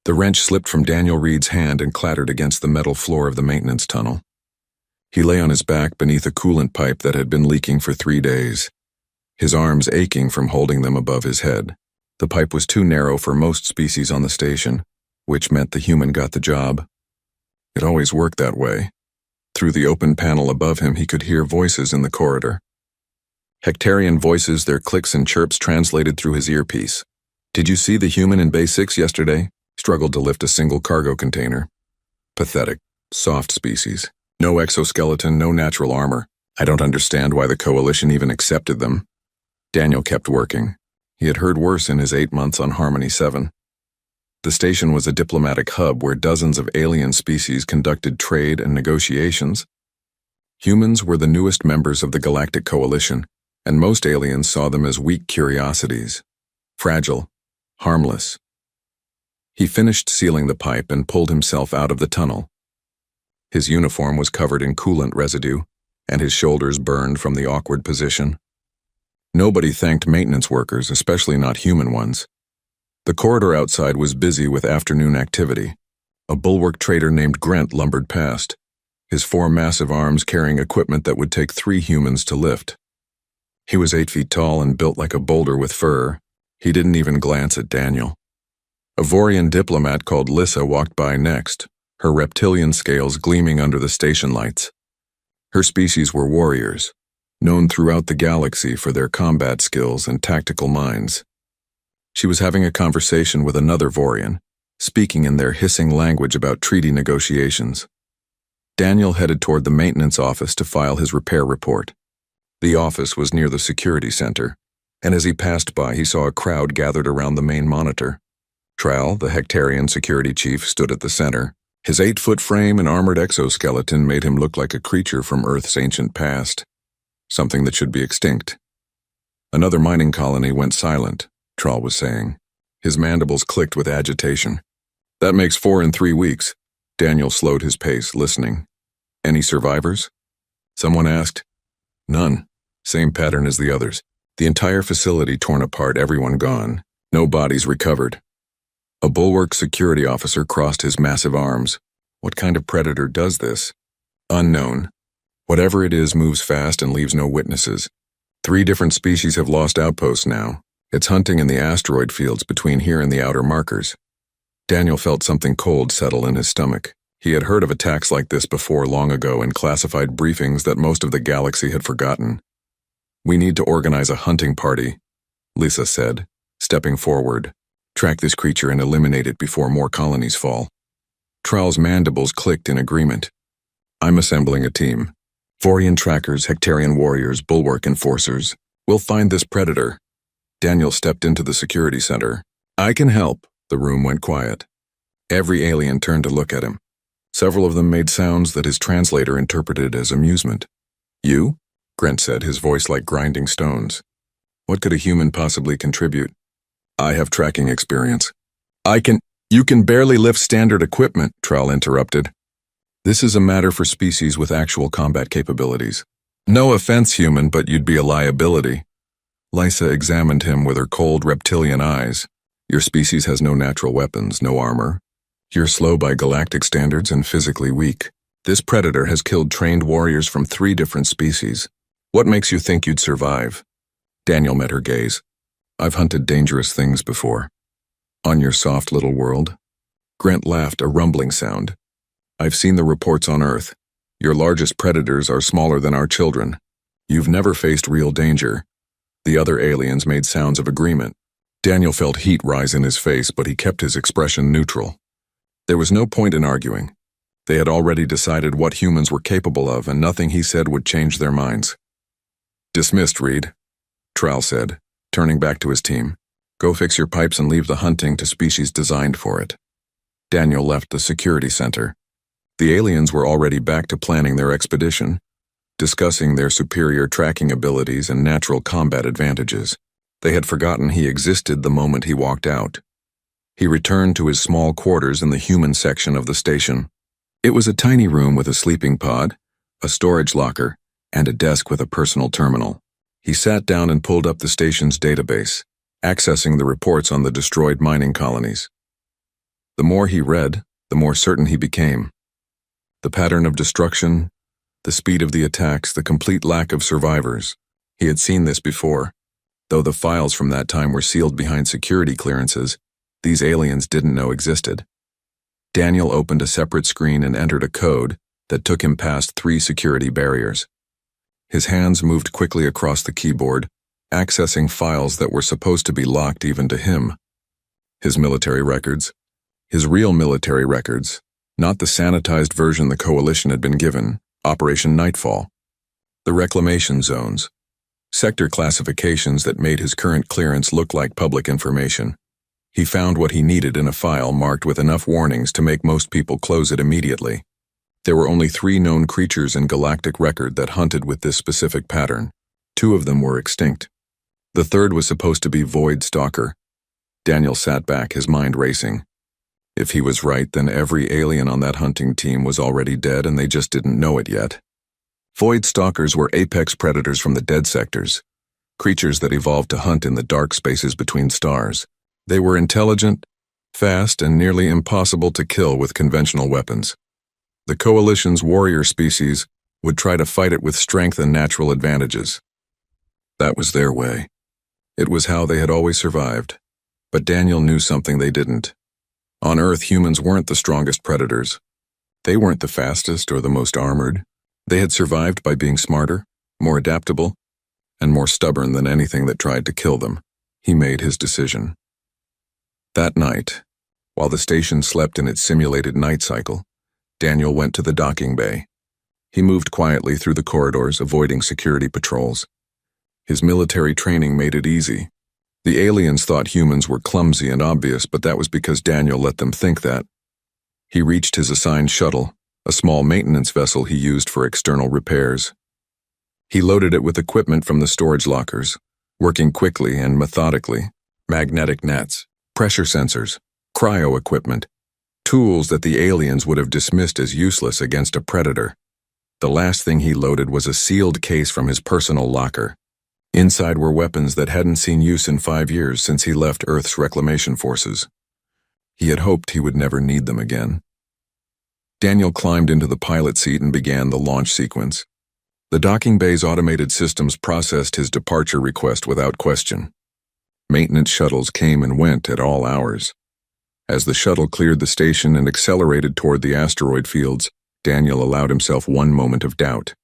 The wrench slipped from Daniel Reed's hand and clattered against the metal floor of the maintenance tunnel. He lay on his back beneath a coolant pipe that had been leaking for 3 days, his arms aching from holding them above his head. The pipe was too narrow for most species on the station, which meant the human got the job. It always worked that way. Through the open panel above him, he could hear voices in the corridor. Hectarian voices, their clicks and chirps translated through his earpiece. "Did you see the human in Bay 6 yesterday? Struggled to lift a single cargo container. Pathetic, soft species. No exoskeleton, no natural armor. I don't understand why the Coalition even accepted them." Daniel kept working. He had heard worse in his 8 months on Harmony 7. The station was a diplomatic hub where dozens of alien species conducted trade and negotiations. Humans were the newest members of the Galactic Coalition, and most aliens saw them as weak curiosities. Fragile, harmless. He finished sealing the pipe and pulled himself out of the tunnel. His uniform was covered in coolant residue, and his shoulders burned from the awkward position. Nobody thanked maintenance workers, especially not human ones. The corridor outside was busy with afternoon activity. A bulwark trader named Grant lumbered past, his 4 massive arms carrying equipment that would take 3 humans to lift. He was 8 feet tall and built like a boulder with fur. He didn't even glance at Daniel. A Vorian diplomat called Lissa walked by next, her reptilian scales gleaming under the station lights. Her species were warriors, known throughout the galaxy for their combat skills and tactical minds. She was having a conversation with another Vorian, speaking in their hissing language about treaty negotiations. Daniel headed toward the maintenance office to file his repair report. The office was near the security center, and as he passed by, he saw a crowd gathered around the main monitor. Tral, the Hectarian security chief, stood at the center. His 8-foot frame and armored exoskeleton made him look like a creature from Earth's ancient past, something that should be extinct. Another mining colony went silent, Tral was saying. His mandibles clicked with agitation. "That makes 4 in 3 weeks. Daniel slowed his pace, listening. "Any survivors?" Someone asked. "None. Same pattern as the others. The entire facility torn apart, everyone gone. No bodies recovered." A bulwark security officer crossed his massive arms. "What kind of predator does this?" "Unknown. Whatever it is moves fast and leaves no witnesses. 3 different species have lost outposts now. It's hunting in the asteroid fields between here and the outer markers." Daniel felt something cold settle in his stomach. He had heard of attacks like this before long ago in classified briefings that most of the galaxy had forgotten. "We need to organize a hunting party," Lisa said, stepping forward. "Track this creature and eliminate it before more colonies fall." Tral's mandibles clicked in agreement. "I'm assembling a team. Vorian trackers, Hectarian warriors, bulwark enforcers. We'll find this predator." Daniel stepped into the security center. "I can help." The room went quiet. Every alien turned to look at him. Several of them made sounds that his translator interpreted as amusement. "You?" Grant said, his voice like grinding stones. "What could a human possibly contribute?" "I have tracking experience." You can barely lift standard equipment," Tral interrupted. "This is a matter for species with actual combat capabilities. No offense, human, but you'd be a liability." Lysa examined him with her cold reptilian eyes. "Your species has no natural weapons, no armor. You're slow by galactic standards and physically weak. This predator has killed trained warriors from 3 different species. What makes you think you'd survive?" Daniel met her gaze. "I've hunted dangerous things before." "On your soft little world?" Grant laughed, a rumbling sound. "I've seen the reports on Earth. Your largest predators are smaller than our children. You've never faced real danger." The other aliens made sounds of agreement. Daniel felt heat rise in his face, but he kept his expression neutral. There was no point in arguing. They had already decided what humans were capable of, and nothing he said would change their minds. "Dismissed, Reed," Tral said, turning back to his team. "Go fix your pipes and leave the hunting to species designed for it." Daniel left the security center. The aliens were already back to planning their expedition, discussing their superior tracking abilities and natural combat advantages. They had forgotten he existed the moment he walked out. He returned to his small quarters in the human section of the station. It was a tiny room with a sleeping pod, a storage locker, and a desk with a personal terminal. He sat down and pulled up the station's database, accessing the reports on the destroyed mining colonies. The more he read, the more certain he became. The pattern of destruction, the speed of the attacks, the complete lack of survivors. He had seen this before. Though the files from that time were sealed behind security clearances, these aliens didn't know existed. Daniel opened a separate screen and entered a code that took him past 3 security barriers. His hands moved quickly across the keyboard, accessing files that were supposed to be locked even to him. His military records. His real military records, not the sanitized version the Coalition had been given, Operation Nightfall. The reclamation zones. Sector classifications that made his current clearance look like public information. He found what he needed in a file marked with enough warnings to make most people close it immediately. There were only 3 known creatures in galactic record that hunted with this specific pattern. 2 of them were extinct. The third was supposed to be Void Stalker. Daniel sat back, his mind racing. If he was right, then every alien on that hunting team was already dead and they just didn't know it yet. Void Stalkers were apex predators from the dead sectors, creatures that evolved to hunt in the dark spaces between stars. They were intelligent, fast, and nearly impossible to kill with conventional weapons. The Coalition's warrior species would try to fight it with strength and natural advantages. That was their way. It was how they had always survived. But Daniel knew something they didn't. On Earth, humans weren't the strongest predators. They weren't the fastest or the most armored. They had survived by being smarter, more adaptable, and more stubborn than anything that tried to kill them. He made his decision. That night, while the station slept in its simulated night cycle, Daniel went to the docking bay. He moved quietly through the corridors, avoiding security patrols. His military training made it easy. The aliens thought humans were clumsy and obvious, but that was because Daniel let them think that. He reached his assigned shuttle, a small maintenance vessel he used for external repairs. He loaded it with equipment from the storage lockers, working quickly and methodically. Magnetic nets, pressure sensors, cryo equipment, tools that the aliens would have dismissed as useless against a predator. The last thing he loaded was a sealed case from his personal locker. Inside were weapons that hadn't seen use in 5 years since he left Earth's reclamation forces. He had hoped he would never need them again. Daniel climbed into the pilot seat and began the launch sequence. The docking bay's automated systems processed his departure request without question. Maintenance shuttles came and went at all hours. As the shuttle cleared the station and accelerated toward the asteroid fields, Daniel allowed himself one moment of doubt.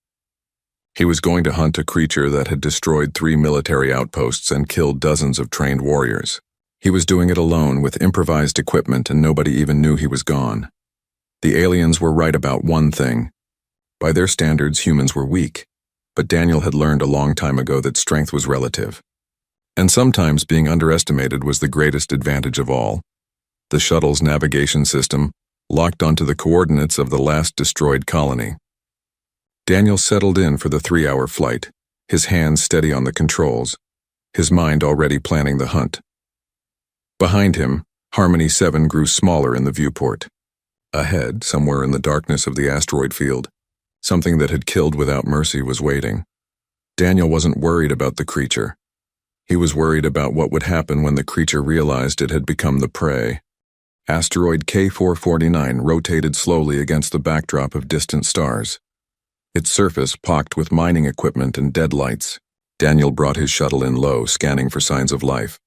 He was going to hunt a creature that had destroyed 3 military outposts and killed dozens of trained warriors. He was doing it alone with improvised equipment and nobody even knew he was gone. The aliens were right about one thing. By their standards, humans were weak, but Daniel had learned a long time ago that strength was relative. And sometimes being underestimated was the greatest advantage of all. The shuttle's navigation system locked onto the coordinates of the last destroyed colony. Daniel settled in for the 3-hour flight, his hands steady on the controls, his mind already planning the hunt. Behind him, Harmony 7 grew smaller in the viewport. Ahead, somewhere in the darkness of the asteroid field, something that had killed without mercy was waiting. Daniel wasn't worried about the creature. He was worried about what would happen when the creature realized it had become the prey. Asteroid K449 rotated slowly against the backdrop of distant stars. Its surface pocked with mining equipment and deadlights. Daniel brought his shuttle in low, scanning for signs of life.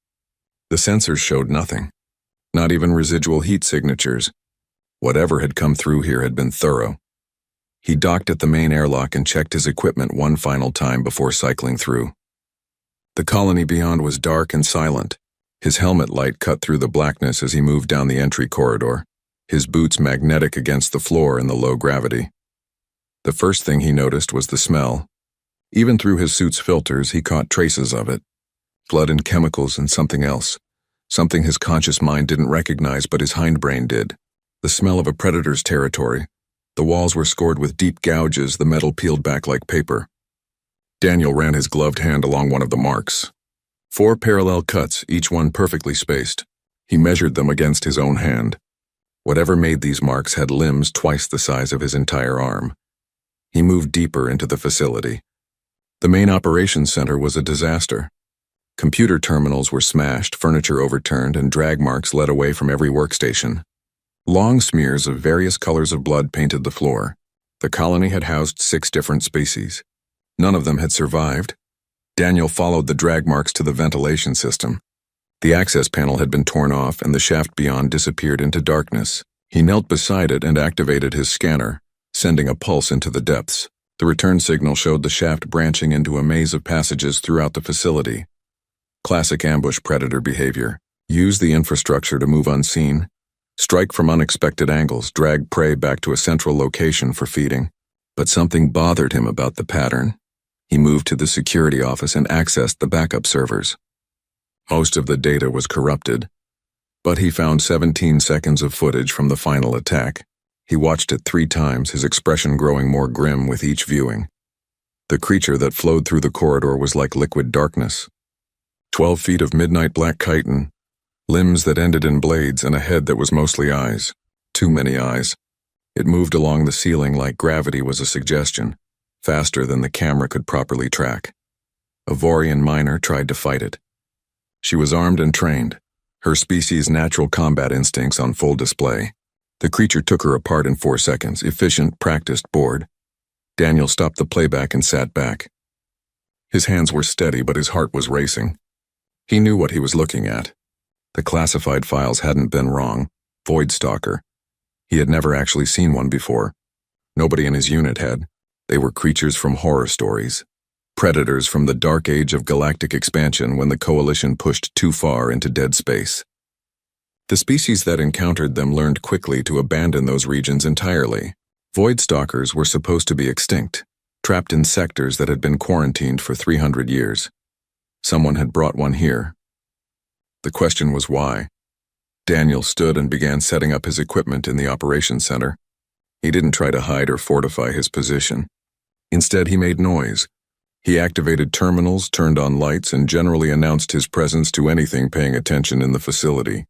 The sensors showed nothing. Not even residual heat signatures. Whatever had come through here had been thorough. He docked at the main airlock and checked his equipment one final time before cycling through. The colony beyond was dark and silent. His helmet light cut through the blackness as he moved down the entry corridor, his boots magnetic against the floor in the low gravity. The first thing he noticed was the smell. Even through his suit's filters, he caught traces of it. Blood and chemicals and something else. Something his conscious mind didn't recognize but his hindbrain did. The smell of a predator's territory. The walls were scored with deep gouges, the metal peeled back like paper. Daniel ran his gloved hand along one of the marks. 4 parallel cuts, each one perfectly spaced. He measured them against his own hand. Whatever made these marks had limbs twice the size of his entire arm. He moved deeper into the facility. The main operations center was a disaster. Computer terminals were smashed, furniture overturned, and drag marks led away from every workstation. Long smears of various colors of blood painted the floor. The colony had housed 6 different species. None of them had survived. Daniel followed the drag marks to the ventilation system. The access panel had been torn off and the shaft beyond disappeared into darkness. He knelt beside it and activated his scanner, sending a pulse into the depths. The return signal showed the shaft branching into a maze of passages throughout the facility. Classic ambush predator behavior. Use the infrastructure to move unseen. Strike from unexpected angles, drag prey back to a central location for feeding. But something bothered him about the pattern. He moved to the security office and accessed the backup servers. Most of the data was corrupted, but he found 17 seconds of footage from the final attack. He watched it 3 times, his expression growing more grim with each viewing. The creature that flowed through the corridor was like liquid darkness. 12 feet of midnight black chitin, limbs that ended in blades and a head that was mostly eyes. Too many eyes. It moved along the ceiling like gravity was a suggestion, faster than the camera could properly track. A Vorian miner tried to fight it. She was armed and trained, her species' natural combat instincts on full display. The creature took her apart in 4 seconds, efficient, practiced, bored. Daniel stopped the playback and sat back. His hands were steady, but his heart was racing. He knew what he was looking at. The classified files hadn't been wrong. Void Stalker. He had never actually seen one before. Nobody in his unit had. They were creatures from horror stories. Predators from the dark age of galactic expansion when the Coalition pushed too far into dead space. The species that encountered them learned quickly to abandon those regions entirely. Void Stalkers were supposed to be extinct, trapped in sectors that had been quarantined for 300 years. Someone had brought one here. The question was why. Daniel stood and began setting up his equipment in the operations center. He didn't try to hide or fortify his position. Instead, he made noise. He activated terminals, turned on lights, and generally announced his presence to anything paying attention in the facility.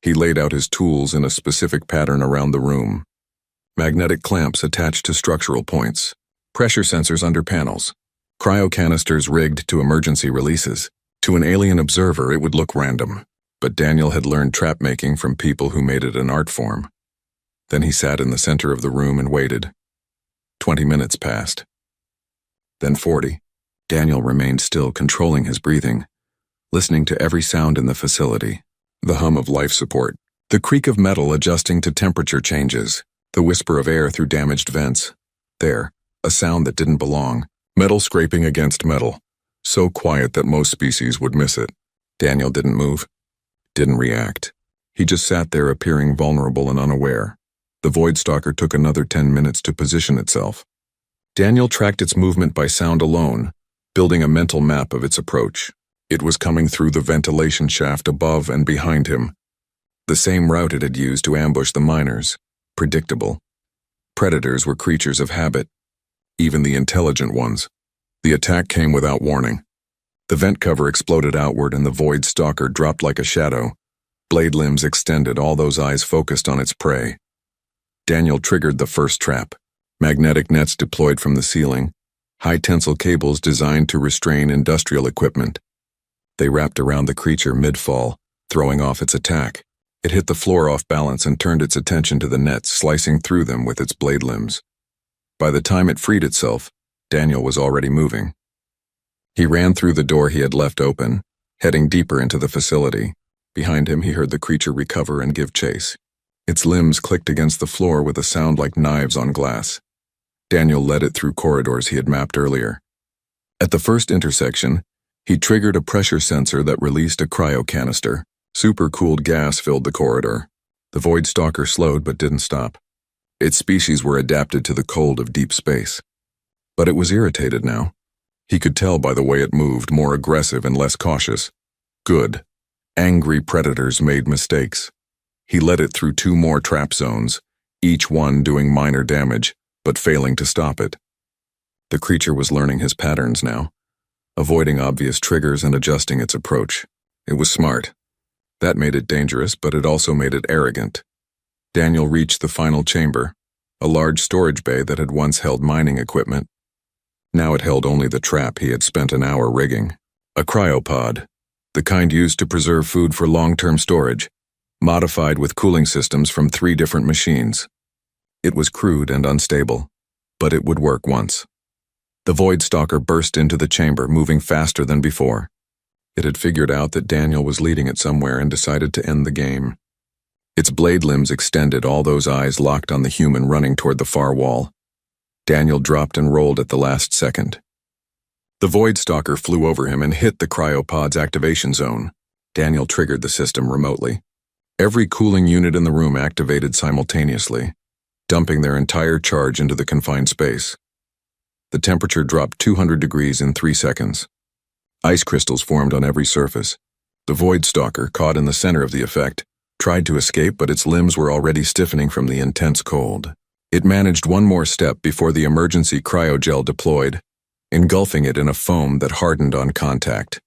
He laid out his tools in a specific pattern around the room. Magnetic clamps attached to structural points. Pressure sensors under panels. Cryo canisters rigged to emergency releases. To an alien observer, it would look random, but Daniel had learned trap making from people who made it an art form. Then he sat in the center of the room and waited. 20 minutes passed. Then 40. Daniel remained still, controlling his breathing, listening to every sound in the facility. The hum of life support, the creak of metal adjusting to temperature changes, the whisper of air through damaged vents. There, a sound that didn't belong, metal scraping against metal, so quiet that most species would miss it. Daniel didn't move, didn't react. He just sat there appearing vulnerable and unaware. The Void Stalker took another 10 minutes to position itself. Daniel tracked its movement by sound alone, building a mental map of its approach. It was coming through the ventilation shaft above and behind him. The same route it had used to ambush the miners. Predictable. Predators were creatures of habit, even the intelligent ones. The attack came without warning. The vent cover exploded outward and the Void Stalker dropped like a shadow. Blade limbs extended, all those eyes focused on its prey. Daniel triggered the first trap. Magnetic nets deployed from the ceiling. High-tensile cables designed to restrain industrial equipment. They wrapped around the creature mid-fall, throwing off its attack. It hit the floor off balance and turned its attention to the nets, slicing through them with its blade limbs. By the time it freed itself, Daniel was already moving. He ran through the door he had left open, heading deeper into the facility. Behind him, he heard the creature recover and give chase. Its limbs clicked against the floor with a sound like knives on glass. Daniel led it through corridors he had mapped earlier. At the first intersection, he triggered a pressure sensor that released a cryo canister. Super-cooled gas filled the corridor. The Void Stalker slowed but didn't stop. Its species were adapted to the cold of deep space. But it was irritated now. He could tell by the way it moved, more aggressive and less cautious. Good. Angry predators made mistakes. He led it through 2 more trap zones, each one doing minor damage, but failing to stop it. The creature was learning his patterns now, avoiding obvious triggers and adjusting its approach. It was smart. That made it dangerous, but it also made it arrogant. Daniel reached the final chamber, a large storage bay that had once held mining equipment. Now it held only the trap he had spent an hour rigging. A cryopod, the kind used to preserve food for long-term storage. modified with cooling systems from 3 different machines. It was crude and unstable, but it would work once. The Void Stalker burst into the chamber, moving faster than before. It had figured out that Daniel was leading it somewhere and decided to end the game. Its blade limbs extended, all those eyes locked on the human running toward the far wall. Daniel dropped and rolled at the last second. The Void Stalker flew over him and hit the cryopod's activation zone. Daniel triggered the system remotely. Every cooling unit in the room activated simultaneously, dumping their entire charge into the confined space. The temperature dropped 200 degrees in 3 seconds. Ice crystals formed on every surface. The Void Stalker, caught in the center of the effect, tried to escape, but its limbs were already stiffening from the intense cold. It managed one more step before the emergency cryogel deployed, engulfing it in a foam that hardened on contact.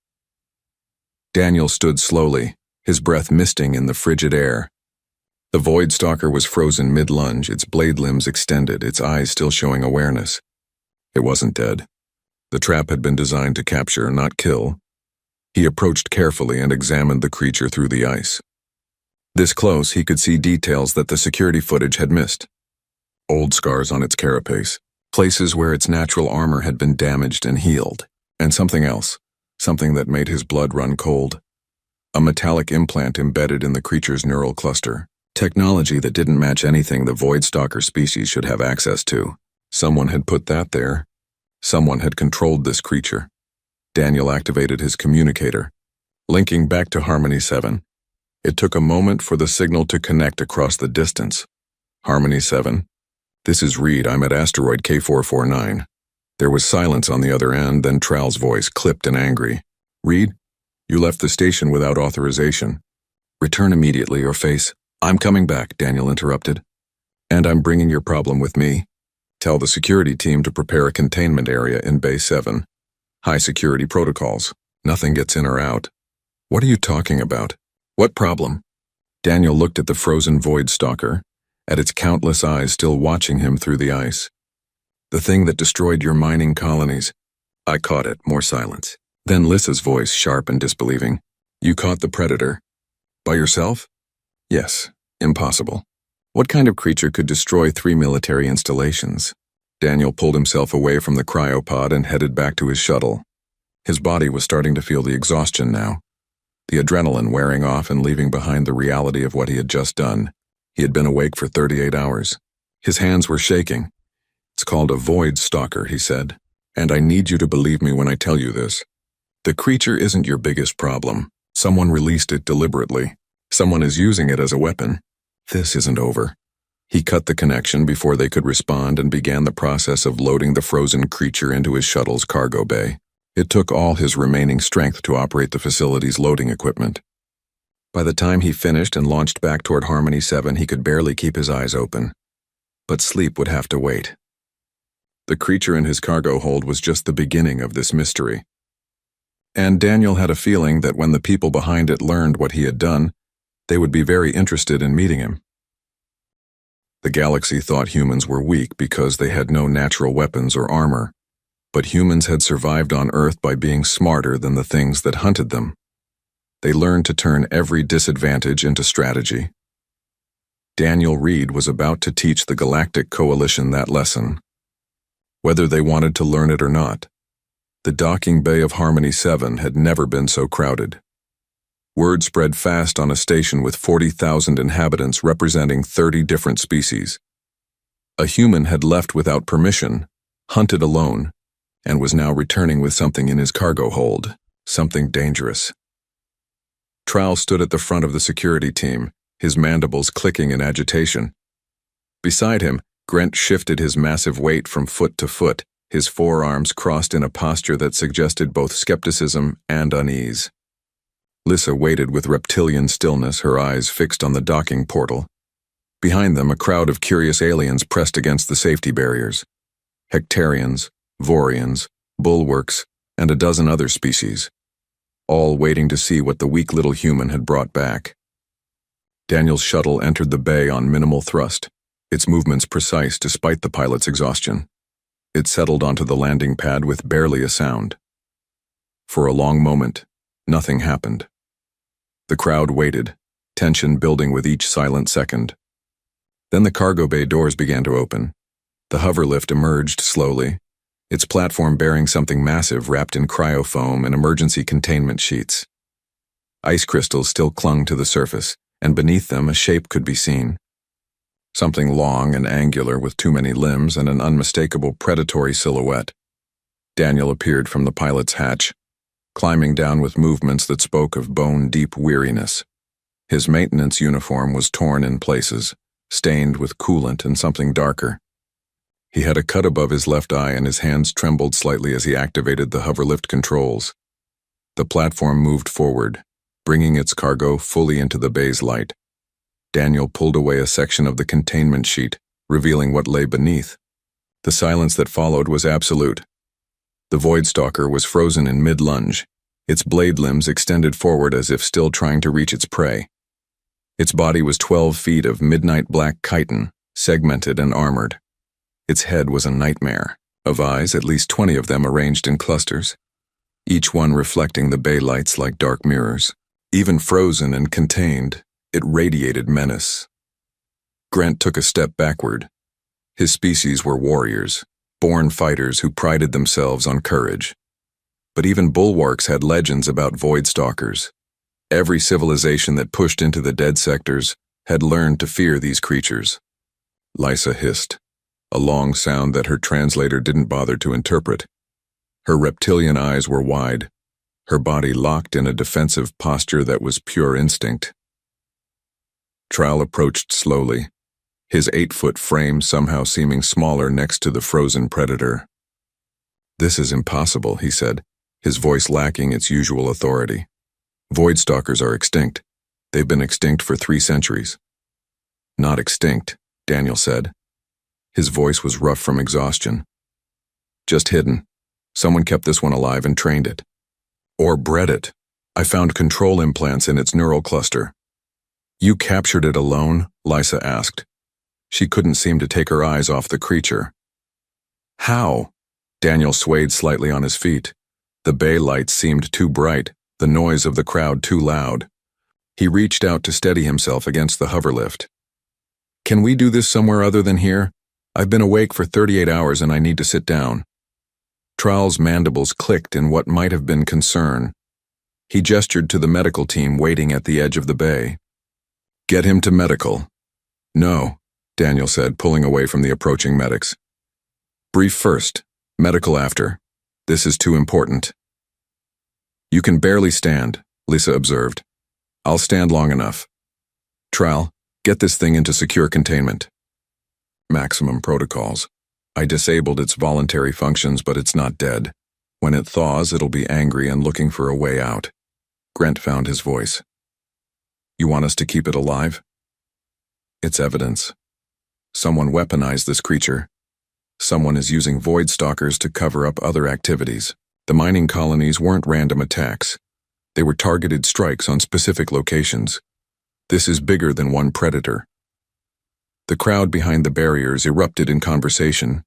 Daniel stood slowly, his breath misting in the frigid air. The Void Stalker was frozen mid-lunge, its blade limbs extended, its eyes still showing awareness. It wasn't dead. The trap had been designed to capture, not kill. He approached carefully and examined the creature through the ice. This close, he could see details that the security footage had missed. Old scars on its carapace, places where its natural armor had been damaged and healed, and something else, something that made his blood run cold. A metallic implant embedded in the creature's neural cluster, technology that didn't match anything the Void Stalker species should have access to. Someone had put that there. Someone had controlled this creature. Daniel activated his communicator, linking back to Harmony 7. It took a moment for the signal to connect across the distance. Harmony 7. This is Reed, I'm at asteroid K449. There was silence on the other end, then Trowell's voice, clipped and angry. Reed, you left the station without authorization. Return immediately or face. I'm coming back, Daniel interrupted. And I'm bringing your problem with me. Tell the security team to prepare a containment area in Bay 7. High security protocols. Nothing gets in or out. What are you talking about? What problem? Daniel looked at the frozen Void Stalker, at its countless eyes still watching him through the ice. The thing that destroyed your mining colonies. I caught it, more silence. Then Lissa's voice, sharp and disbelieving. You caught the predator. By yourself? Yes, impossible. What kind of creature could destroy 3 military installations? Daniel pulled himself away from the cryopod and headed back to his shuttle. His body was starting to feel the exhaustion now, the adrenaline wearing off and leaving behind the reality of what he had just done. He had been awake for 38 hours. His hands were shaking. It's called a Void Stalker, he said, and I need you to believe me when I tell you this. The creature isn't your biggest problem. Someone released it deliberately. Someone is using it as a weapon. This isn't over. He cut the connection before they could respond and began the process of loading the frozen creature into his shuttle's cargo bay. It took all his remaining strength to operate the facility's loading equipment. By the time he finished and launched back toward Harmony 7, he could barely keep his eyes open. But sleep would have to wait. The creature in his cargo hold was just the beginning of this mystery. And Daniel had a feeling that when the people behind it learned what he had done, they would be very interested in meeting him. The galaxy thought humans were weak because they had no natural weapons or armor, but humans had survived on Earth by being smarter than the things that hunted them. They learned to turn every disadvantage into strategy. Daniel Reed was about to teach the Galactic Coalition that lesson. Whether they wanted to learn it or not, the docking bay of Harmony 7 had never been so crowded. Word spread fast on a station with 40,000 inhabitants representing 30 different species. A human had left without permission, hunted alone, and was now returning with something in his cargo hold, something dangerous. Trowell stood at the front of the security team, his mandibles clicking in agitation. Beside him, Grant shifted his massive weight from foot to foot, his forearms crossed in a posture that suggested both skepticism and unease. Lissa waited with reptilian stillness, her eyes fixed on the docking portal. Behind them, a crowd of curious aliens pressed against the safety barriers. Hectarians, Vorians, Bulwarks, and a dozen other species, all waiting to see what the weak little human had brought back. Daniel's shuttle entered the bay on minimal thrust, its movements precise despite the pilot's exhaustion. It settled onto the landing pad with barely a sound. For a long moment, nothing happened. The crowd waited, tension building with each silent second. Then the cargo bay doors began to open. The hoverlift emerged slowly, its platform bearing something massive wrapped in cryofoam and emergency containment sheets. Ice crystals still clung to the surface, and beneath them a shape could be seen. Something long and angular with too many limbs and an unmistakable predatory silhouette. Daniel appeared from the pilot's hatch, climbing down with movements that spoke of bone-deep weariness. His maintenance uniform was torn in places, stained with coolant and something darker. He had a cut above his left eye and his hands trembled slightly as he activated the hoverlift controls. The platform moved forward, bringing its cargo fully into the bay's light. Daniel pulled away a section of the containment sheet, revealing what lay beneath. The silence that followed was absolute. The Voidstalker was frozen in mid-lunge, its blade limbs extended forward as if still trying to reach its prey. Its body was 12 feet of midnight black chitin, segmented and armored. Its head was a nightmare, of eyes, at least 20 of them arranged in clusters, each one reflecting the bay lights like dark mirrors. Even frozen and contained, it radiated menace. Grant took a step backward. His species were warriors, born fighters who prided themselves on courage. But even bulwarks had legends about Voidstalkers. Every civilization that pushed into the dead sectors had learned to fear these creatures. Lysa hissed, a long sound that her translator didn't bother to interpret. Her reptilian eyes were wide, her body locked in a defensive posture that was pure instinct. Trowel approached slowly, his 8-foot frame somehow seeming smaller next to the frozen predator. "This is impossible," he said, his voice lacking its usual authority. "Voidstalkers are extinct. They've been extinct for 3 centuries. "Not extinct," Daniel said. His voice was rough from exhaustion. "Just hidden. Someone kept this one alive and trained it. Or bred it. I found control implants in its neural cluster." "You captured it alone?" Lysa asked. She couldn't seem to take her eyes off the creature. "How?" Daniel swayed slightly on his feet. The bay lights seemed too bright, the noise of the crowd too loud. He reached out to steady himself against the hoverlift. "Can we do this somewhere other than here? I've been awake for 38 hours and I need to sit down." Trowel's mandibles clicked in what might have been concern. He gestured to the medical team waiting at the edge of the bay. "Get him to medical." "No," Daniel said, pulling away from the approaching medics. "Brief first, medical after. This is too important." "You can barely stand," Lysa observed. "I'll stand long enough. Trowel, get this thing into secure containment." "Maximum protocols. I disabled its voluntary functions, but it's not dead. When it thaws, it'll be angry and looking for a way out." Grant found his voice. "You want us to keep it alive?" "It's evidence. Someone weaponized this creature. Someone is using Voidstalkers to cover up other activities. The mining colonies weren't random attacks. They were targeted strikes on specific locations. This is bigger than one predator." The crowd behind the barriers erupted in conversation.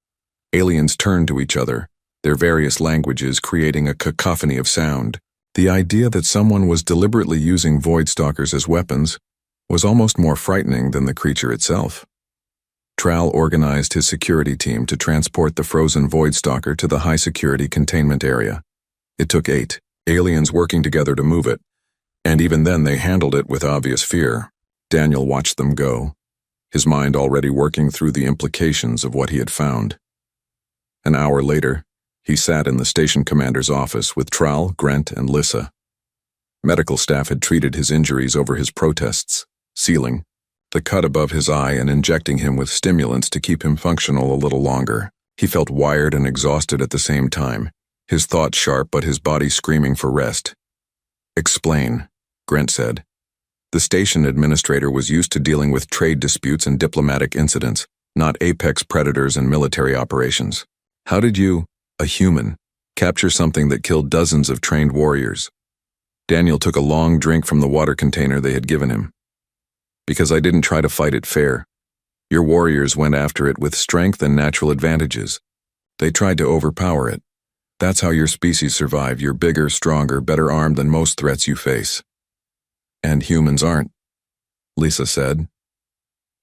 Aliens turned to each other, their various languages creating a cacophony of sound. The idea that someone was deliberately using Voidstalkers as weapons was almost more frightening than the creature itself. Trowel organized his security team to transport the frozen Voidstalker to the high-security containment area. It took 8 aliens working together to move it, and even then they handled it with obvious fear. Daniel watched them go, his mind already working through the implications of what he had found. An hour later, he sat in the station commander's office with Trowel, Grant, and Lysa. Medical staff had treated his injuries over his protests, sealing the cut above his eye and injecting him with stimulants to keep him functional a little longer. He felt wired and exhausted at the same time, his thoughts sharp but his body screaming for rest. "Explain," Grant said. The station administrator was used to dealing with trade disputes and diplomatic incidents, not apex predators and military operations. "How did you, a human, capture something that killed dozens of trained warriors?" Daniel took a long drink from the water container they had given him. "Because I didn't try to fight it fair. Your warriors went after it with strength and natural advantages. They tried to overpower it. That's how your species survive. You're bigger, stronger, better armed than most threats you face. And humans aren't. Lisa said.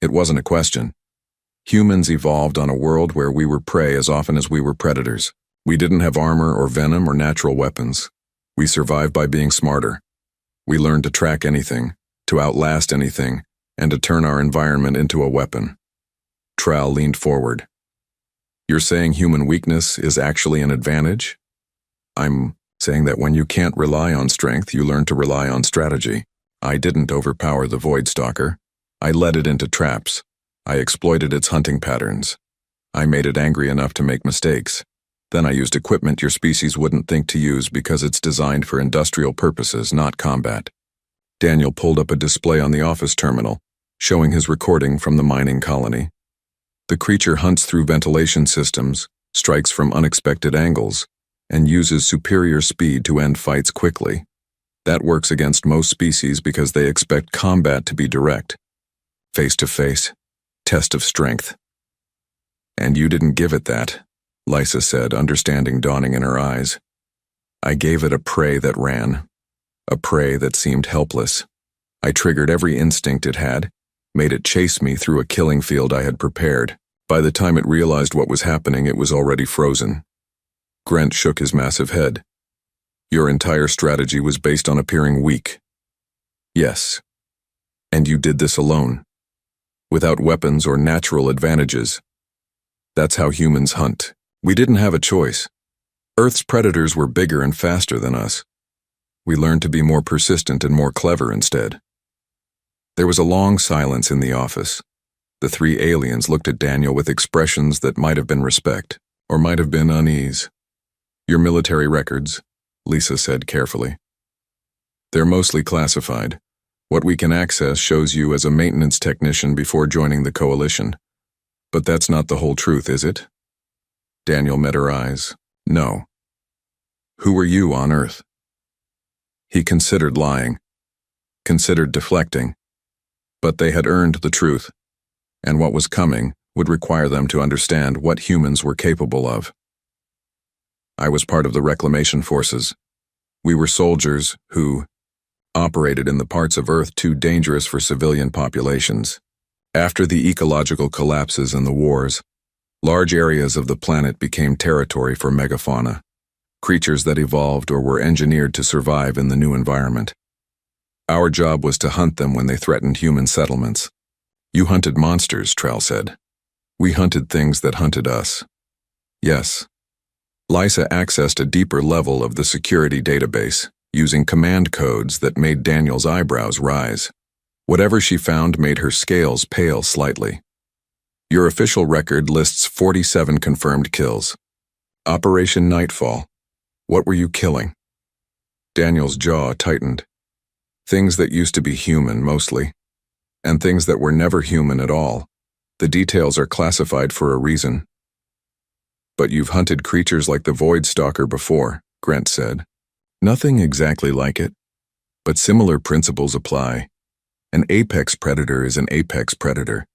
It wasn't a question. Humans evolved on a world where we were prey as often as we were predators. We didn't have armor or venom or natural weapons. We survived by being smarter. We learned to track anything, to outlast anything, and to turn our environment into a weapon. Tral leaned forward. You're saying human weakness is actually an advantage? I'm saying that when you can't rely on strength, you learn to rely on strategy. I didn't overpower the Void Stalker. I led it into traps. I exploited its hunting patterns. I made it angry enough to make mistakes. Then I used equipment your species wouldn't think to use because it's designed for industrial purposes, not combat. Daniel pulled up a display on the office terminal, showing his recording from the mining colony. The creature hunts through ventilation systems, strikes from unexpected angles, and uses superior speed to end fights quickly. That works against most species because they expect combat to be direct. Face-to-face, test of strength. And you didn't give it that, Lysa said, understanding dawning in her eyes. I gave it a prey that ran, a prey that seemed helpless. I triggered every instinct it had, made it chase me through a killing field I had prepared. By the time it realized what was happening, it was already frozen. Grant shook his massive head. Your entire strategy was based on appearing weak. Yes. And you did this alone, without weapons or natural advantages. That's how humans hunt. We didn't have a choice. Earth's predators were bigger and faster than us. We learned to be more persistent and more clever instead. There was a long silence in the office. The three aliens looked at Daniel with expressions that might have been respect, or might have been unease. Your military records, Lisa said carefully. They're mostly classified. What we can access shows you as a maintenance technician before joining the coalition. But that's not the whole truth, is it? Daniel met her eyes. No. Who were you on Earth? He considered lying, considered deflecting, but they had earned the truth, and what was coming would require them to understand what humans were capable of. I was part of the reclamation forces. We were soldiers who operated in the parts of Earth too dangerous for civilian populations. After the ecological collapses and the wars, large areas of the planet became territory for megafauna, creatures that evolved or were engineered to survive in the new environment. Our job was to hunt them when they threatened human settlements. You hunted monsters, Tral said. We hunted things that hunted us. Yes. Lysa accessed a deeper level of the security database, using command codes that made Daniel's eyebrows rise. Whatever she found made her scales pale slightly. Your official record lists 47 confirmed kills. Operation Nightfall. What were you killing? Daniel's jaw tightened. Things that used to be human, mostly. And things that were never human at all. The details are classified for a reason. But you've hunted creatures like the Void Stalker before, Grant said. Nothing exactly like it, but similar principles apply. An apex predator is an apex predator.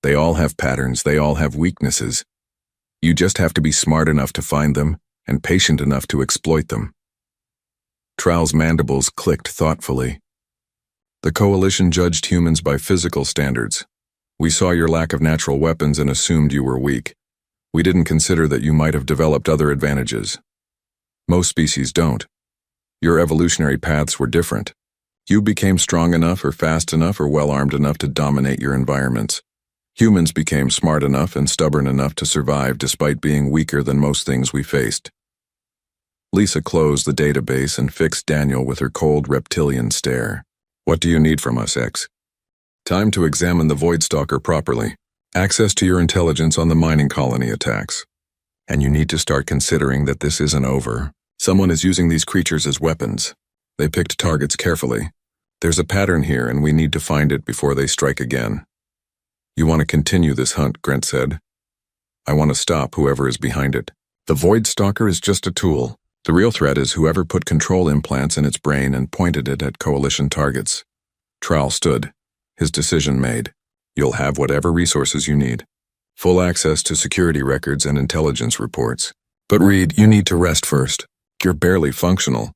They all have patterns, they all have weaknesses. You just have to be smart enough to find them and patient enough to exploit them. Tral's mandibles clicked thoughtfully. The coalition judged humans by physical standards. We saw your lack of natural weapons and assumed you were weak. We didn't consider that you might have developed other advantages. Most species don't. Your evolutionary paths were different. You became strong enough or fast enough or well-armed enough to dominate your environments. Humans became smart enough and stubborn enough to survive despite being weaker than most things we faced. Lisa closed the database and fixed Daniel with her cold reptilian stare. What do you need from us, X? Time to examine the Void Stalker properly. Access to your intelligence on the mining colony attacks. And you need to start considering that this isn't over. Someone is using these creatures as weapons. They picked targets carefully. There's a pattern here and we need to find it before they strike again. You want to continue this hunt, Grant said. I want to stop whoever is behind it. The Void Stalker is just a tool. The real threat is whoever put control implants in its brain and pointed it at coalition targets. Tral stood, his decision made. You'll have whatever resources you need. Full access to security records and intelligence reports. But Reed, you need to rest first. You're barely functional.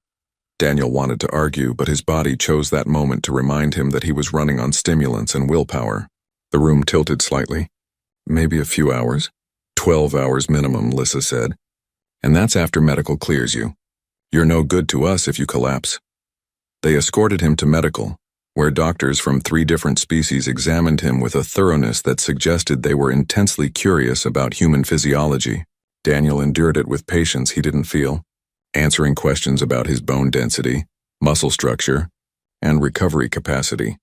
Daniel wanted to argue, but his body chose that moment to remind him that he was running on stimulants and willpower. The room tilted slightly. Maybe a few hours. 12 hours minimum, Lissa said. And that's after medical clears you. You're no good to us if you collapse. They escorted him to medical, where doctors from 3 different species examined him with a thoroughness that suggested they were intensely curious about human physiology. Daniel endured it with patience he didn't feel, answering questions about his bone density, muscle structure, and recovery capacity.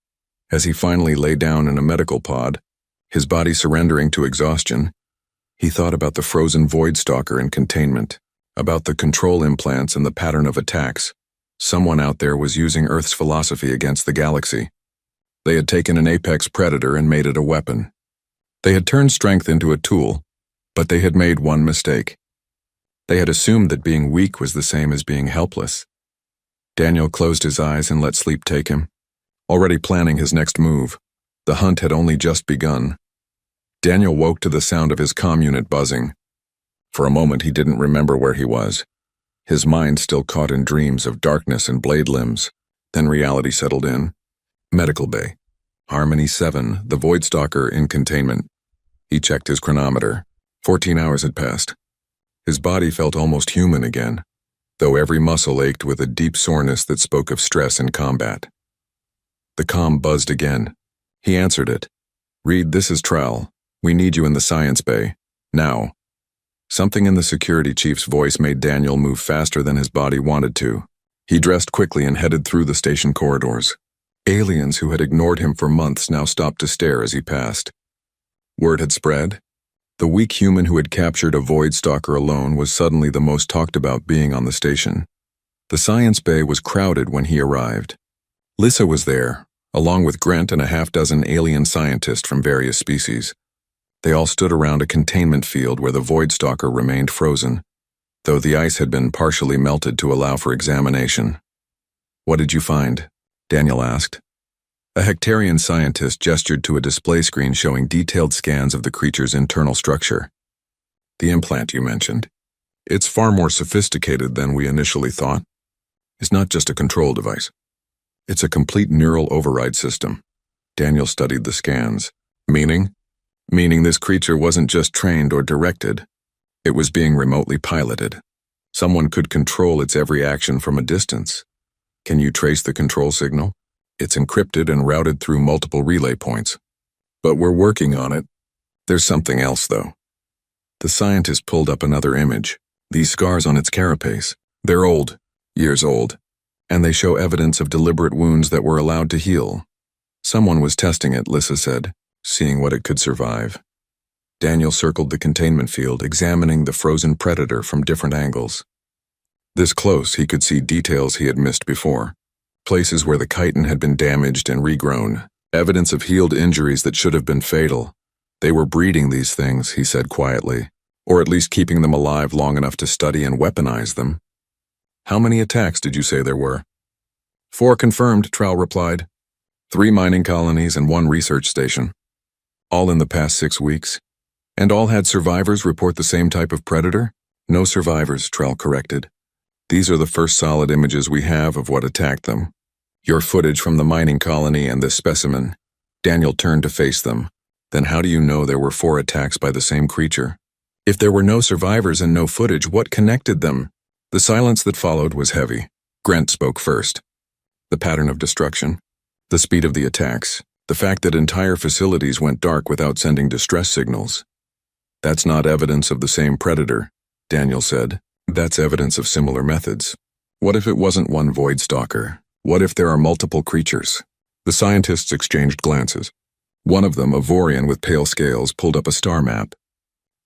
As he finally lay down in a medical pod, his body surrendering to exhaustion, he thought about the frozen void stalker in containment, about the control implants and the pattern of attacks. Someone out there was using Earth's philosophy against the galaxy. They had taken an apex predator and made it a weapon. They had turned strength into a tool, but they had made one mistake. They had assumed that being weak was the same as being helpless. Daniel closed his eyes and let sleep take him, already planning his next move. The hunt had only just begun. Daniel woke to the sound of his comm unit buzzing. For a moment he didn't remember where he was. His mind still caught in dreams of darkness and blade limbs. Then reality settled in. Medical bay. Harmony 7, the Void Stalker in containment. He checked his chronometer. 14 hours had passed. His body felt almost human again, though every muscle ached with a deep soreness that spoke of stress in combat. The comm buzzed again. He answered it. "Reed, this is Trell. We need you in the science bay. Now." Something in the security chief's voice made Daniel move faster than his body wanted to. He dressed quickly and headed through the station corridors. Aliens who had ignored him for months now stopped to stare as he passed. Word had spread. The weak human who had captured a void stalker alone was suddenly the most talked about being on the station. The science bay was crowded when he arrived. Lissa was there, along with Grant and a half-dozen alien scientists from various species. They all stood around a containment field where the void stalker remained frozen, though the ice had been partially melted to allow for examination. "What did you find?" Daniel asked. A Hectarian scientist gestured to a display screen showing detailed scans of the creature's internal structure. "The implant you mentioned. It's far more sophisticated than we initially thought. It's not just a control device. It's a complete neural override system." Daniel studied the scans. "Meaning?" "Meaning this creature wasn't just trained or directed. It was being remotely piloted. Someone could control its every action from a distance. Can you trace the control signal? It's encrypted and routed through multiple relay points. But we're working on it. There's something else, though." The scientist pulled up another image. These scars on its carapace. They're old, years old, and they show evidence of deliberate wounds that were allowed to heal. "Someone was testing it," Lissa said, seeing what it could survive. Daniel circled the containment field, examining the frozen predator from different angles. This close, he could see details he had missed before. Places where the chitin had been damaged and regrown. Evidence of healed injuries that should have been fatal. They were breeding these things, he said quietly, or at least keeping them alive long enough to study and weaponize them. "How many attacks did you say there were?" "4 confirmed," Trowell replied. 3 mining colonies and 1 research station. All in the past 6 weeks. And all had survivors report the same type of predator? "No survivors," Trell corrected. "These are the first solid images we have of what attacked them. Your footage from the mining colony and this specimen." Daniel turned to face them. "Then how do you know there were 4 attacks by the same creature? If there were no survivors and no footage, what connected them?" The silence that followed was heavy. Grant spoke first. "The pattern of destruction, the speed of the attacks, the fact that entire facilities went dark without sending distress signals. That's not evidence of the same predator," Daniel said. "That's evidence of similar methods. What if it wasn't one void stalker? What if there are multiple creatures?" The scientists exchanged glances. One of them, a Vorian with pale scales, pulled up a star map.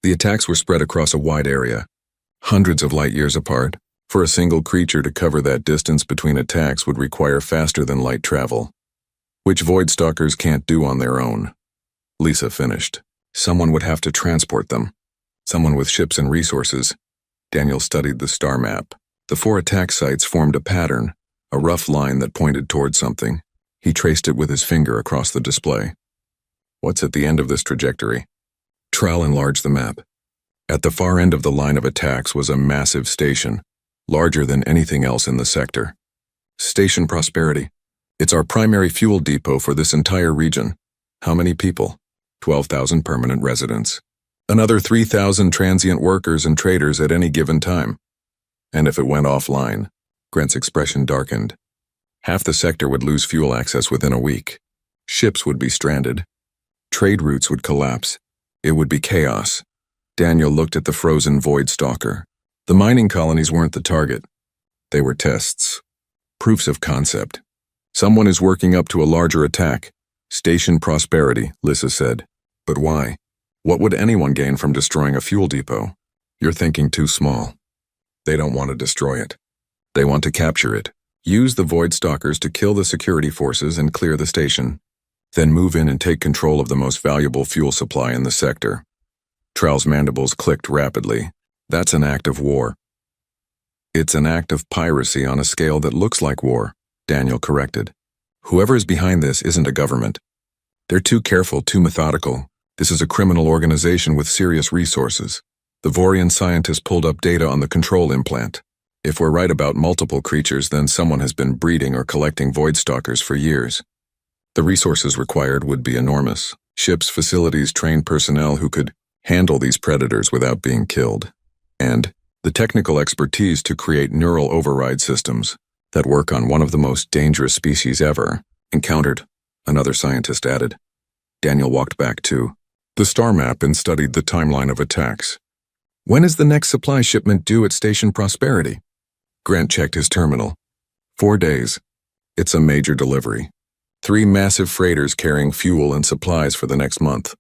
The attacks were spread across a wide area, hundreds of light years apart. For a single creature to cover that distance between attacks would require faster-than-light travel, which void stalkers can't do on their own. Lissa finished. "Someone would have to transport them. Someone with ships and resources." Daniel studied the star map. The 4 attack sites formed a pattern, a rough line that pointed toward something. He traced it with his finger across the display. "What's at the end of this trajectory?" Trell enlarged the map. At the far end of the line of attacks was a massive station, larger than anything else in the sector. Station Prosperity. It's our primary fuel depot for this entire region. How many people? 12,000 permanent residents. Another 3,000 transient workers and traders at any given time. And if it went offline, Grant's expression darkened. Half the sector would lose fuel access within a week. Ships would be stranded. Trade routes would collapse. It would be chaos. Daniel looked at the frozen void stalker. The mining colonies weren't the target. They were tests. Proofs of concept. Someone is working up to a larger attack. Station Prosperity, Lissa said. But why? What would anyone gain from destroying a fuel depot? You're thinking too small. They don't want to destroy it. They want to capture it. Use the void stalkers to kill the security forces and clear the station. Then move in and take control of the most valuable fuel supply in the sector. Trowell's mandibles clicked rapidly. That's an act of war. It's an act of piracy on a scale that looks like war, Daniel corrected. Whoever is behind this isn't a government. They're too careful, too methodical. This is a criminal organization with serious resources. The Vorian scientists pulled up data on the control implant. If we're right about multiple creatures, then someone has been breeding or collecting void stalkers for years. The resources required would be enormous. Ships, facilities, trained personnel who could handle these predators without being killed. And the technical expertise to create neural override systems that work on one of the most dangerous species ever encountered, another scientist added. Daniel walked back to the star map and studied the timeline of attacks. When is the next supply shipment due at Station Prosperity? Grant checked his terminal. 4 days. It's a major delivery. 3 massive freighters carrying fuel and supplies for the next month.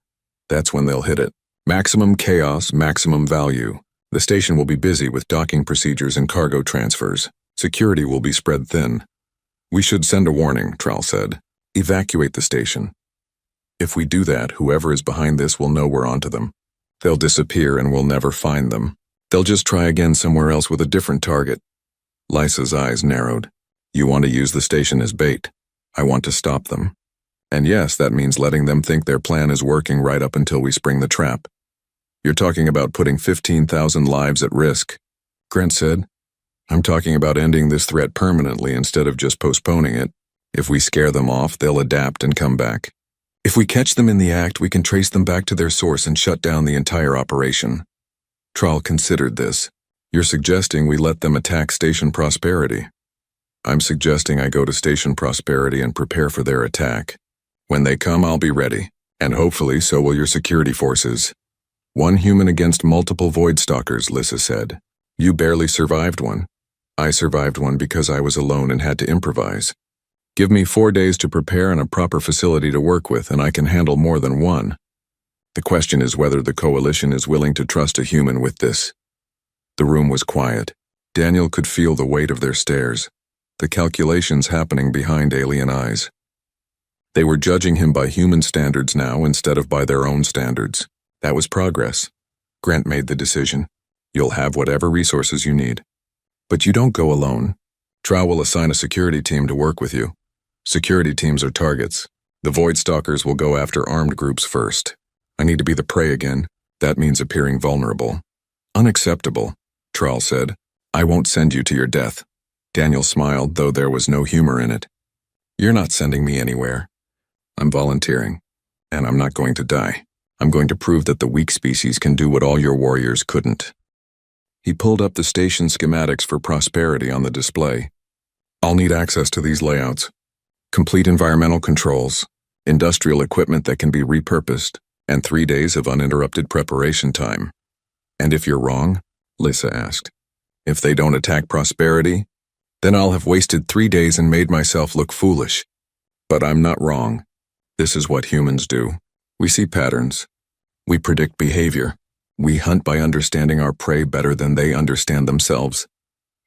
That's when they'll hit it. Maximum chaos, maximum value. The station will be busy with docking procedures and cargo transfers. Security will be spread thin. We should send a warning, Trowell said. Evacuate the station. If we do that, whoever is behind this will know we're onto them. They'll disappear and we'll never find them. They'll just try again somewhere else with a different target. Lysa's eyes narrowed. You want to use the station as bait. I want to stop them. And yes, that means letting them think their plan is working right up until we spring the trap. You're talking about putting 15,000 lives at risk, Grant said. I'm talking about ending this threat permanently instead of just postponing it. If we scare them off, they'll adapt and come back. If we catch them in the act, we can trace them back to their source and shut down the entire operation. Trowell considered this. You're suggesting we let them attack Station Prosperity. I'm suggesting I go to Station Prosperity and prepare for their attack. When they come, I'll be ready. And hopefully so will your security forces. 1 human against multiple void stalkers, Lissa said. You barely survived one. I survived one because I was alone and had to improvise. Give me 4 days to prepare and a proper facility to work with, and I can handle more than one. The question is whether the coalition is willing to trust a human with this. The room was quiet. Daniel could feel the weight of their stares, the calculations happening behind alien eyes. They were judging him by human standards now instead of by their own standards. That was progress. Grant made the decision. You'll have whatever resources you need. But you don't go alone. Trowell will assign a security team to work with you. Security teams are targets. The Void Stalkers will go after armed groups first. I need to be the prey again. That means appearing vulnerable. Unacceptable, Trowell said. I won't send you to your death. Daniel smiled, though there was no humor in it. You're not sending me anywhere. I'm volunteering. And I'm not going to die. I'm going to prove that the weak species can do what all your warriors couldn't. He pulled up the station schematics for Prosperity on the display. I'll need access to these layouts. Complete environmental controls, industrial equipment that can be repurposed, and 3 days of uninterrupted preparation time. And if you're wrong? Lissa asked. If they don't attack Prosperity, then I'll have wasted 3 days and made myself look foolish. But I'm not wrong. This is what humans do. We see patterns. We predict behavior. We hunt by understanding our prey better than they understand themselves.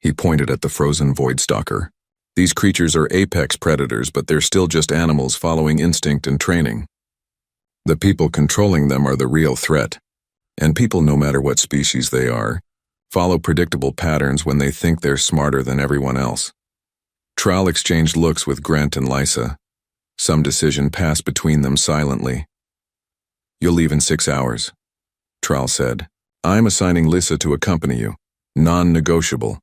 He pointed at the frozen void stalker. These creatures are apex predators, but they're still just animals following instinct and training. The people controlling them are the real threat. And people, no matter what species they are, follow predictable patterns when they think they're smarter than everyone else. Trowell exchanged looks with Grant and Lysa. Some decision passed between them silently. You'll leave in 6 hours, Trowell said. I'm assigning Lissa to accompany you. Non-negotiable.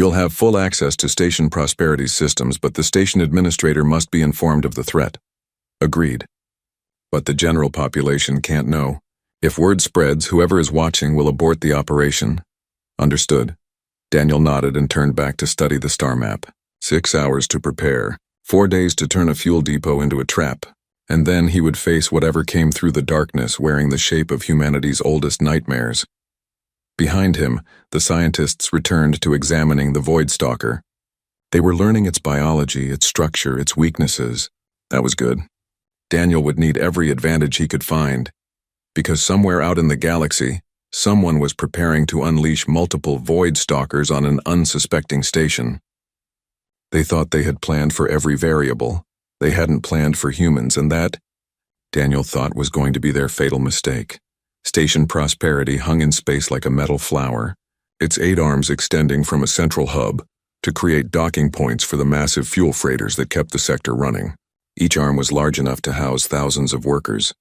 You'll have full access to Station Prosperity's systems, but the station administrator must be informed of the threat. Agreed. But the general population can't know. If word spreads, whoever is watching will abort the operation. Understood. Daniel nodded and turned back to study the star map. 6 hours to prepare, 4 days to turn a fuel depot into a trap, and then he would face whatever came through the darkness wearing the shape of humanity's oldest nightmares. Behind him, the scientists returned to examining the Void Stalker. They were learning its biology, its structure, its weaknesses. That was good. Daniel would need every advantage he could find, because somewhere out in the galaxy, someone was preparing to unleash multiple Void Stalkers on an unsuspecting station. They thought they had planned for every variable. They hadn't planned for humans, and that, Daniel thought, was going to be their fatal mistake. Station Prosperity hung in space like a metal flower, its 8 arms extending from a central hub to create docking points for the massive fuel freighters that kept the sector running. Each arm was large enough to house thousands of workers,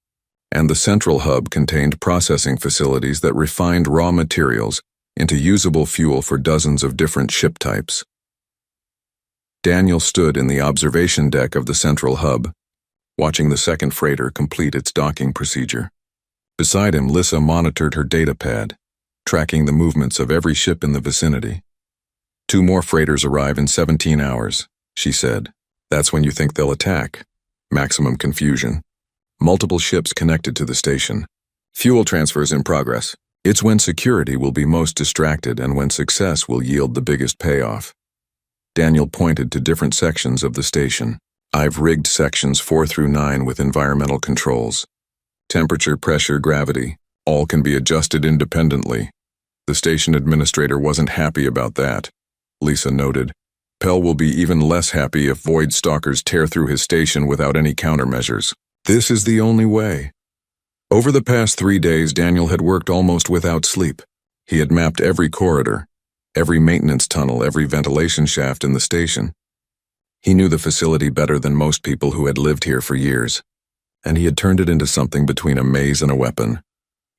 and the central hub contained processing facilities that refined raw materials into usable fuel for dozens of different ship types. Daniel stood in the observation deck of the central hub, watching the second freighter complete its docking procedure. Beside him, Lissa monitored her data pad, tracking the movements of every ship in the vicinity. 2 more freighters arrive in 17 hours, she said. That's when you think they'll attack. Maximum confusion. Multiple ships connected to the station. Fuel transfers in progress. It's when security will be most distracted and when success will yield the biggest payoff. Daniel pointed to different sections of the station. I've rigged sections 4 through 9 with environmental controls. Temperature, pressure, gravity, all can be adjusted independently. The station administrator wasn't happy about that, Lisa noted. Pell will be even less happy if Void Stalkers tear through his station without any countermeasures. This is the only way. Over the past 3 days, Daniel had worked almost without sleep. He had mapped every corridor, every maintenance tunnel, every ventilation shaft in the station. He knew the facility better than most people who had lived here for years, and he had turned it into something between a maze and a weapon.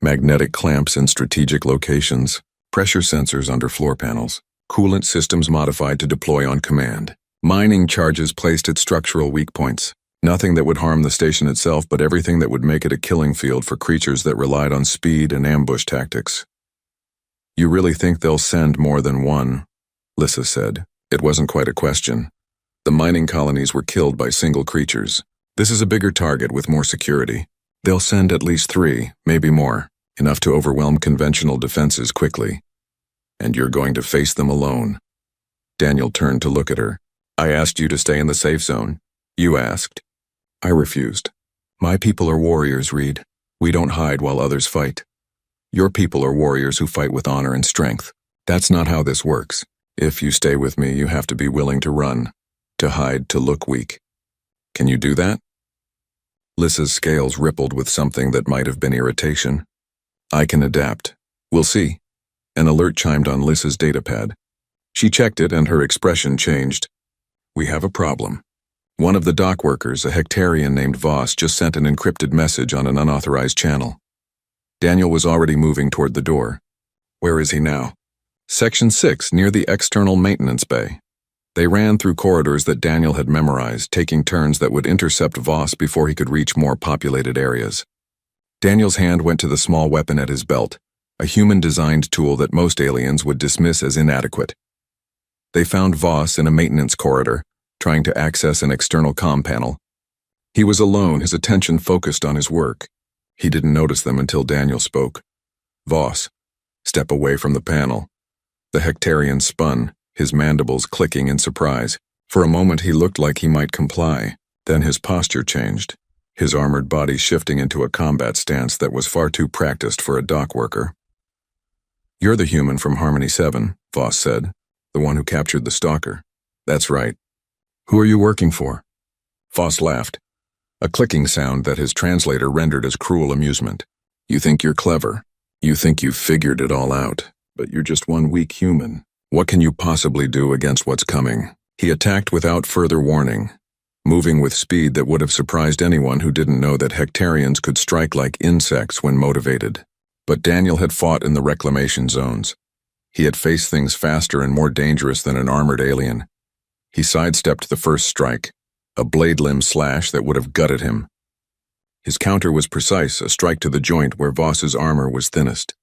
Magnetic clamps in strategic locations, pressure sensors under floor panels, coolant systems modified to deploy on command, mining charges placed at structural weak points. Nothing that would harm the station itself, but everything that would make it a killing field for creatures that relied on speed and ambush tactics. You really think they'll send more than one? Lissa said. It wasn't quite a question. The mining colonies were killed by single creatures. This is a bigger target with more security. They'll send at least 3, maybe more, enough to overwhelm conventional defenses quickly. And you're going to face them alone. Daniel turned to look at her. I asked you to stay in the safe zone. You asked. I refused. My people are warriors, Reed. We don't hide while others fight. Your people are warriors who fight with honor and strength. That's not how this works. If you stay with me, you have to be willing to run, to hide, to look weak. Can you do that? Lissa's scales rippled with something that might have been irritation. I can adapt. We'll see. An alert chimed on Lissa's datapad. She checked it and her expression changed. We have a problem. One of the dock workers, a Hectarian named Voss, just sent an encrypted message on an unauthorized channel. Daniel was already moving toward the door. Where is he now? Section 6, near the external maintenance bay. They ran through corridors that Daniel had memorized, taking turns that would intercept Voss before he could reach more populated areas. Daniel's hand went to the small weapon at his belt, a human-designed tool that most aliens would dismiss as inadequate. They found Voss in a maintenance corridor, trying to access an external comm panel. He was alone, his attention focused on his work. He didn't notice them until Daniel spoke. Voss, step away from the panel. The Hectarian spun, his mandibles clicking in surprise. For a moment he looked like he might comply. Then his posture changed, his armored body shifting into a combat stance that was far too practiced for a dock worker. You're the human from Harmony 7, Voss said, the one who captured the stalker. That's right. Who are you working for? Voss laughed, a clicking sound that his translator rendered as cruel amusement. You think you're clever. You think you've figured it all out, but you're just one weak human. What can you possibly do against what's coming? He attacked without further warning, moving with speed that would have surprised anyone who didn't know that Hectarians could strike like insects when motivated. But Daniel had fought in the reclamation zones. He had faced things faster and more dangerous than an armored alien. He sidestepped the first strike, a blade limb slash that would have gutted him. His counter was precise, a strike to the joint where Voss's armor was thinnest.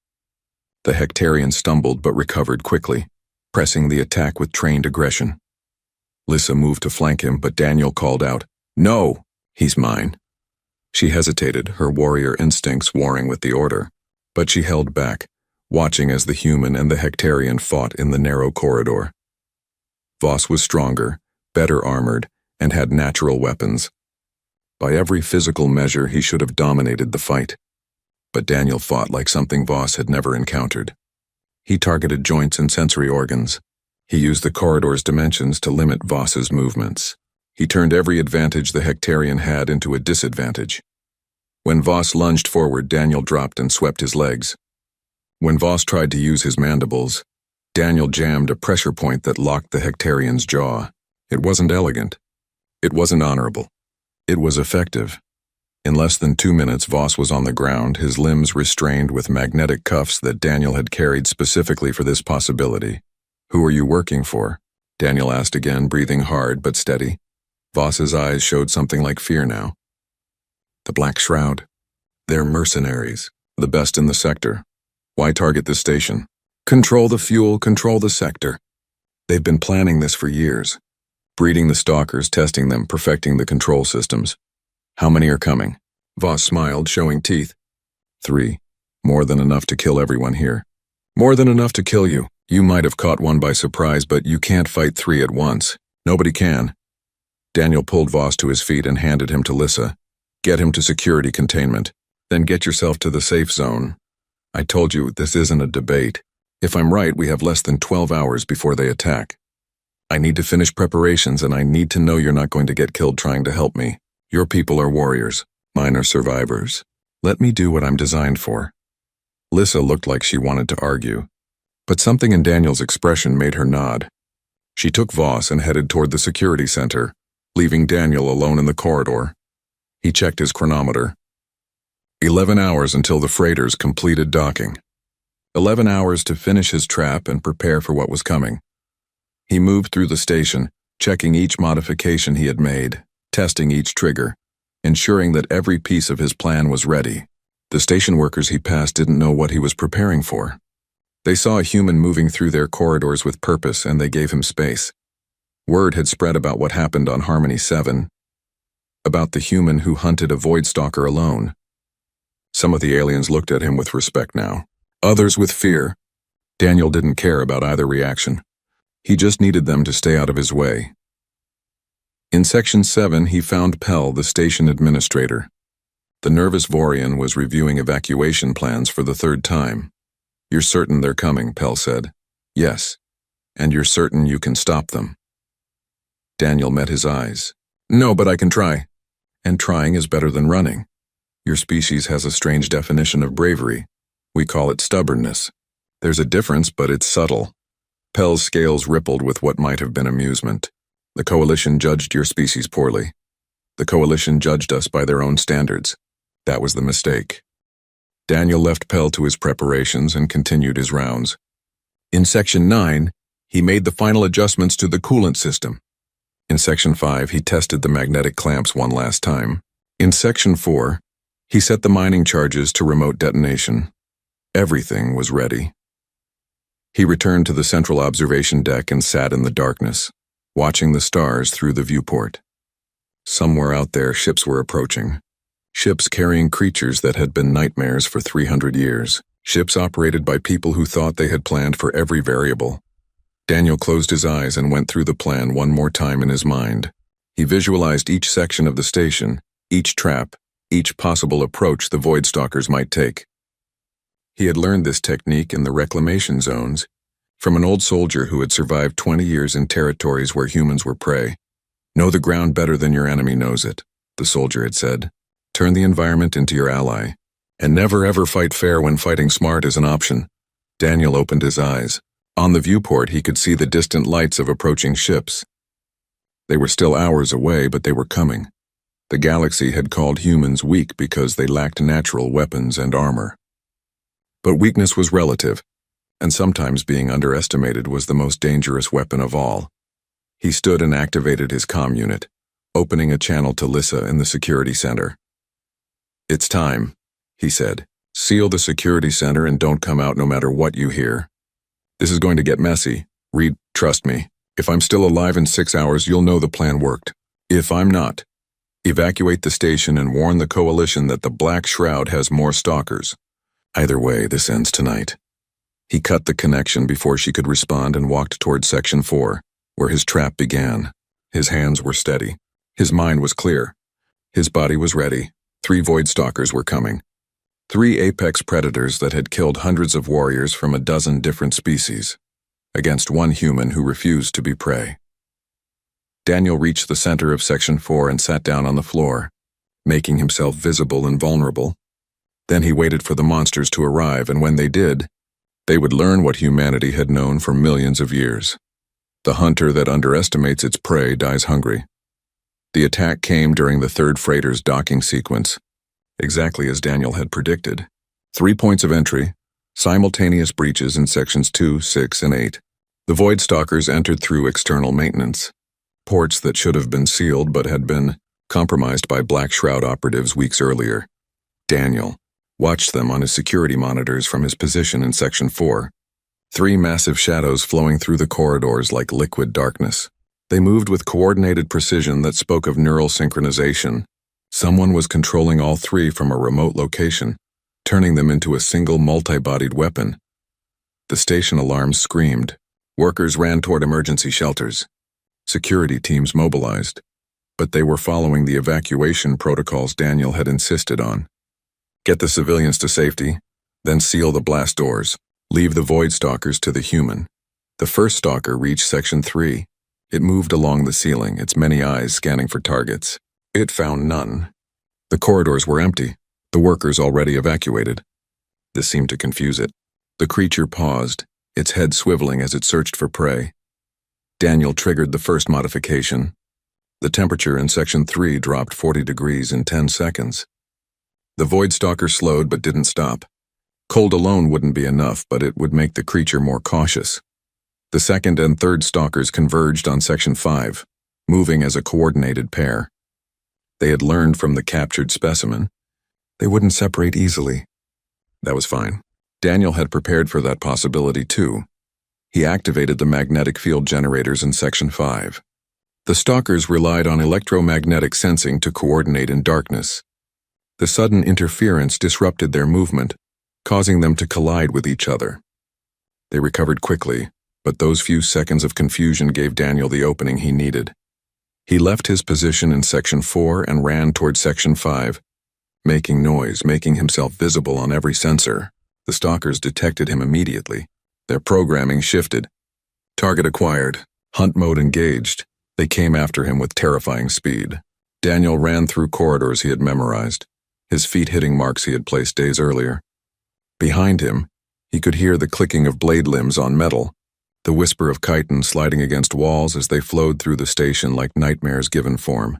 The Hectarian stumbled but recovered quickly, pressing the attack with trained aggression. Lissa moved to flank him, but Daniel called out, "No! He's mine." She hesitated, her warrior instincts warring with the order, but she held back, watching as the human and the Hectarian fought in the narrow corridor. Voss was stronger, better armored, and had natural weapons. By every physical measure, he should have dominated the fight. But Daniel fought like something Voss had never encountered. He targeted joints and sensory organs. He used the corridor's dimensions to limit Voss's movements. He turned every advantage the Hectarian had into a disadvantage. When Voss lunged forward, Daniel dropped and swept his legs. When Voss tried to use his mandibles, Daniel jammed a pressure point that locked the Hectarian's jaw. It wasn't elegant. It wasn't honorable. It was effective. In less than 2 minutes, Voss was on the ground, his limbs restrained with magnetic cuffs that Daniel had carried specifically for this possibility. "Who are you working for?" Daniel asked again, breathing hard but steady. Voss's eyes showed something like fear now. "The Black Shroud. They're mercenaries, the best in the sector. Why target this station? Control the fuel, control the sector. They've been planning this for years. Breeding the stalkers, testing them, perfecting the control systems. How many are coming?" Voss smiled, showing teeth. 3. More than enough to kill everyone here. More than enough to kill you. You might have caught one by surprise, but you can't fight 3 at once. Nobody can. Daniel pulled Voss to his feet and handed him to Lissa. "Get him to security containment. Then get yourself to the safe zone. I told you, this isn't a debate. If I'm right, we have less than 12 hours before they attack. I need to finish preparations, and I need to know you're not going to get killed trying to help me. Your people are warriors. Mine are survivors. Let me do what I'm designed for." Lissa looked like she wanted to argue, but something in Daniel's expression made her nod. She took Voss and headed toward the security center, leaving Daniel alone in the corridor. He checked his chronometer. 11 hours until the freighters completed docking. 11 hours to finish his trap and prepare for what was coming. He moved through the station, checking each modification he had made, testing each trigger, ensuring that every piece of his plan was ready. The station workers he passed didn't know what he was preparing for. They saw a human moving through their corridors with purpose, and they gave him space. Word had spread about what happened on Harmony 7, about the human who hunted a void stalker alone. Some of the aliens looked at him with respect now, others with fear. Daniel didn't care about either reaction. He just needed them to stay out of his way. In Section 7, he found Pell, the station administrator. The nervous Vorian was reviewing evacuation plans for the 3rd time. "You're certain they're coming," Pell said. "Yes. And you're certain you can stop them?" Daniel met his eyes. "No, but I can try. And trying is better than running. Your species has a strange definition of bravery. We call it stubbornness. There's a difference, but it's subtle." Pell's scales rippled with what might have been amusement. "The Coalition judged your species poorly. The Coalition judged us by their own standards. That was the mistake." Daniel left Pell to his preparations and continued his rounds. In Section 9, he made the final adjustments to the coolant system. In Section 5, he tested the magnetic clamps one last time. In Section 4, he set the mining charges to remote detonation. Everything was ready. He returned to the central observation deck and sat in the darkness, watching the stars through the viewport. Somewhere out there, ships were approaching. Ships carrying creatures that had been nightmares for 300 years. Ships operated by people who thought they had planned for every variable. Daniel closed his eyes and went through the plan one more time in his mind. He visualized each section of the station, each trap, each possible approach the void stalkers might take. He had learned this technique in the reclamation zones from an old soldier who had survived 20 years in territories where humans were prey. "Know the ground better than your enemy knows it," the soldier had said. "Turn the environment into your ally. And never ever fight fair when fighting smart is an option." Daniel opened his eyes. On the viewport, he could see the distant lights of approaching ships. They were still hours away, but they were coming. The galaxy had called humans weak because they lacked natural weapons and armor. But weakness was relative. and sometimes being underestimated was the most dangerous weapon of all. He stood and activated his comm unit, opening a channel to Lissa in the security center. "It's time," he said. "Seal the security center and don't come out no matter what you hear. This is going to get messy. Reed, trust me. If I'm still alive in 6 hours, you'll know the plan worked. If I'm not, evacuate the station and warn the coalition that the Black Shroud has more stalkers. Either way, this ends tonight." He cut the connection before she could respond and walked toward Section 4, where his trap began. His hands were steady. His mind was clear. His body was ready. 3 Void Stalkers were coming. 3 apex predators that had killed hundreds of warriors from a dozen different species, against 1 human who refused to be prey. Daniel reached the center of Section 4 and sat down on the floor, making himself visible and vulnerable. Then he waited for the monsters to arrive, and when they did, they would learn what humanity had known for millions of years. The hunter that underestimates its prey dies hungry. The attack came during the 3rd freighter's docking sequence, exactly as Daniel had predicted. 3 points of entry, simultaneous breaches in Sections 2, 6, and 8. The Void Stalkers entered through external maintenance, ports that should have been sealed but had been compromised by Black Shroud operatives weeks earlier. Daniel watched them on his security monitors from his position in Section 4. 3 massive shadows flowing through the corridors like liquid darkness. They moved with coordinated precision that spoke of neural synchronization. Someone was controlling all 3 from a remote location, turning them into a single multi-bodied weapon. The station alarms screamed. Workers ran toward emergency shelters. Security teams mobilized, but they were following the evacuation protocols Daniel had insisted on. Get the civilians to safety, then seal the blast doors. Leave the Void Stalkers to the human. The first stalker reached Section 3. It moved along the ceiling, its many eyes scanning for targets. It found none. The corridors were empty, the workers already evacuated. This seemed to confuse it. The creature paused, its head swiveling as it searched for prey. Daniel triggered the first modification. The temperature in Section 3 dropped 40 degrees in 10 seconds. The Void Stalker slowed but didn't stop. Cold alone wouldn't be enough, but it would make the creature more cautious. The 2nd and 3rd stalkers converged on Section 5, moving as a coordinated pair. They had learned from the captured specimen. They wouldn't separate easily. That was fine. Daniel had prepared for that possibility too. He activated the magnetic field generators in Section 5. The stalkers relied on electromagnetic sensing to coordinate in darkness. The sudden interference disrupted their movement, causing them to collide with each other. They recovered quickly, but those few seconds of confusion gave Daniel the opening he needed. He left his position in Section 4 and ran toward Section 5, making noise, making himself visible on every sensor. The stalkers detected him immediately. Their programming shifted. Target acquired. Hunt mode engaged. They came after him with terrifying speed. Daniel ran through corridors he had memorized, his feet hitting marks he had placed days earlier. Behind him, he could hear the clicking of blade limbs on metal, the whisper of chitin sliding against walls as they flowed through the station like nightmares given form.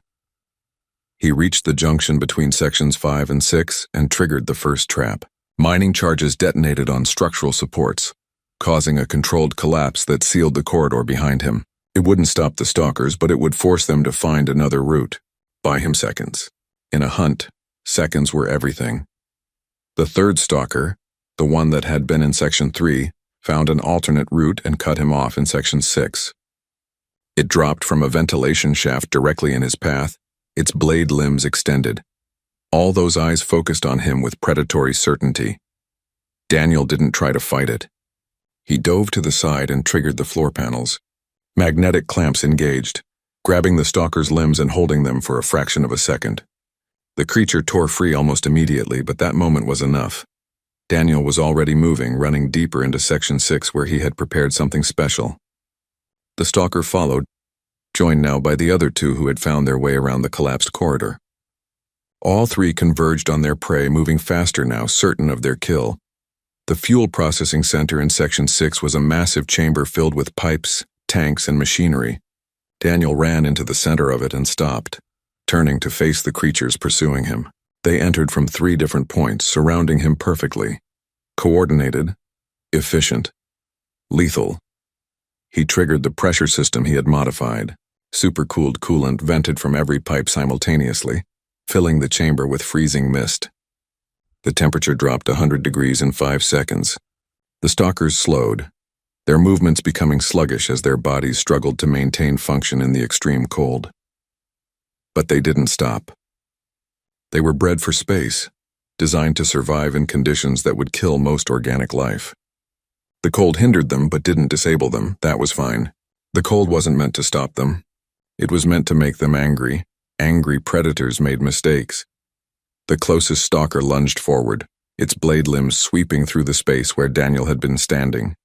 He reached the junction between Sections 5 and 6 and triggered the first trap. Mining charges detonated on structural supports, causing a controlled collapse that sealed the corridor behind him. It wouldn't stop the stalkers, but it would force them to find another route. Buy him seconds. In a hunt, seconds were everything. The 3rd stalker, the one that had been in Section 3, found an alternate route and cut him off in Section 6. It dropped from a ventilation shaft directly in his path, its blade limbs extended. All those eyes focused on him with predatory certainty. Daniel didn't try to fight it. He dove to the side and triggered the floor panels. Magnetic clamps engaged, grabbing the stalker's limbs and holding them for a fraction of a second. The creature tore free almost immediately, but that moment was enough. Daniel was already moving, running deeper into Section 6 where he had prepared something special. The stalker followed, joined now by the other 2 who had found their way around the collapsed corridor. All 3 converged on their prey, moving faster now, certain of their kill. The fuel processing center in Section 6 was a massive chamber filled with pipes, tanks, and machinery. Daniel ran into the center of it and stopped, turning to face the creatures pursuing him. They entered from 3 different points, surrounding him perfectly. Coordinated, efficient. Lethal. He triggered the pressure system he had modified. Supercooled coolant vented from every pipe simultaneously, filling the chamber with freezing mist. The temperature dropped 100 degrees in 5 seconds. The stalkers slowed, their movements becoming sluggish as their bodies struggled to maintain function in the extreme cold. But they didn't stop. They were bred for space, designed to survive in conditions that would kill most organic life. The cold hindered them but didn't disable them. That was fine. The cold wasn't meant to stop them. It was meant to make them angry. Angry predators made mistakes. The closest stalker lunged forward, its blade limbs sweeping through the space where Daniel had been standing.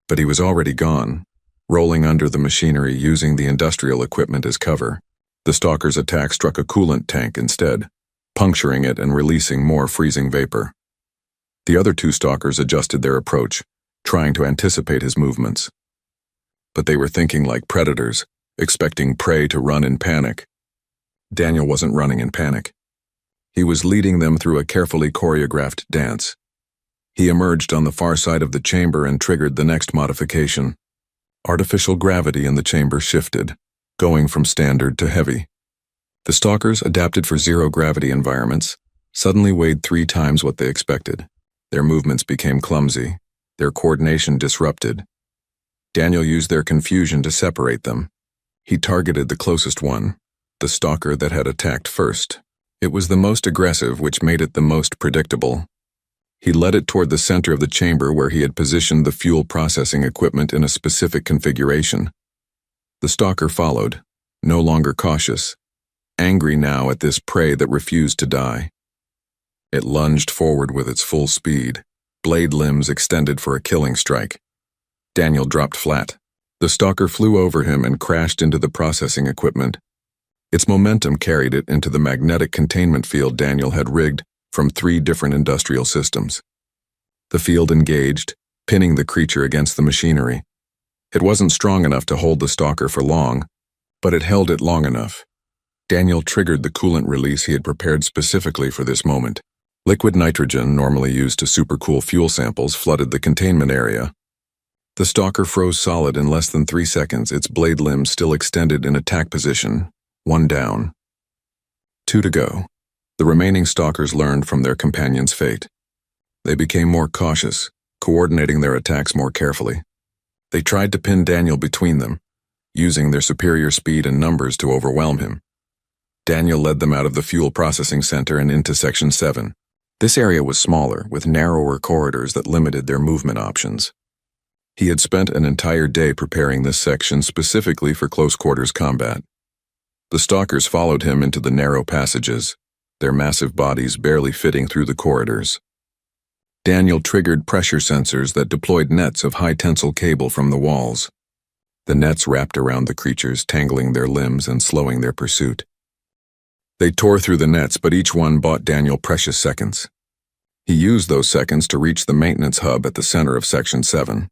But he was already gone, rolling under the machinery using the industrial equipment as cover. The stalker's attack struck a coolant tank instead, puncturing it and releasing more freezing vapor. The other 2 stalkers adjusted their approach, trying to anticipate his movements. But they were thinking like predators, expecting prey to run in panic. Daniel wasn't running in panic. He was leading them through a carefully choreographed dance. He emerged on the far side of the chamber and triggered the next modification. Artificial gravity in the chamber shifted, going from standard to heavy. The stalkers, adapted for zero-gravity environments, suddenly weighed 3 times what they expected. Their movements became clumsy, their coordination disrupted. Daniel used their confusion to separate them. He targeted the closest one, the stalker that had attacked first. It was the most aggressive, which made it the most predictable. He led it toward the center of the chamber where he had positioned the fuel processing equipment in a specific configuration. The stalker followed, no longer cautious, angry now at this prey that refused to die. It lunged forward with its full speed, blade limbs extended for a killing strike. Daniel dropped flat. The stalker flew over him and crashed into the processing equipment. Its momentum carried it into the magnetic containment field Daniel had rigged from 3 different industrial systems. The field engaged, pinning the creature against the machinery. It wasn't strong enough to hold the stalker for long, but it held it long enough. Daniel triggered the coolant release he had prepared specifically for this moment. Liquid nitrogen, normally used to supercool fuel samples, flooded the containment area. The stalker froze solid in less than 3 seconds, its blade limbs still extended in attack position. 1 down. 2 to go. The remaining stalkers learned from their companion's fate. They became more cautious, coordinating their attacks more carefully. They tried to pin Daniel between them, using their superior speed and numbers to overwhelm him. Daniel led them out of the fuel processing center and into Section 7. This area was smaller, with narrower corridors that limited their movement options. He had spent an entire day preparing this section specifically for close-quarters combat. The stalkers followed him into the narrow passages, their massive bodies barely fitting through the corridors. Daniel triggered pressure sensors that deployed nets of high-tensile cable from the walls. The nets wrapped around the creatures, tangling their limbs and slowing their pursuit. They tore through the nets, but each one bought Daniel precious seconds. He used those seconds to reach the maintenance hub at the center of Section 7.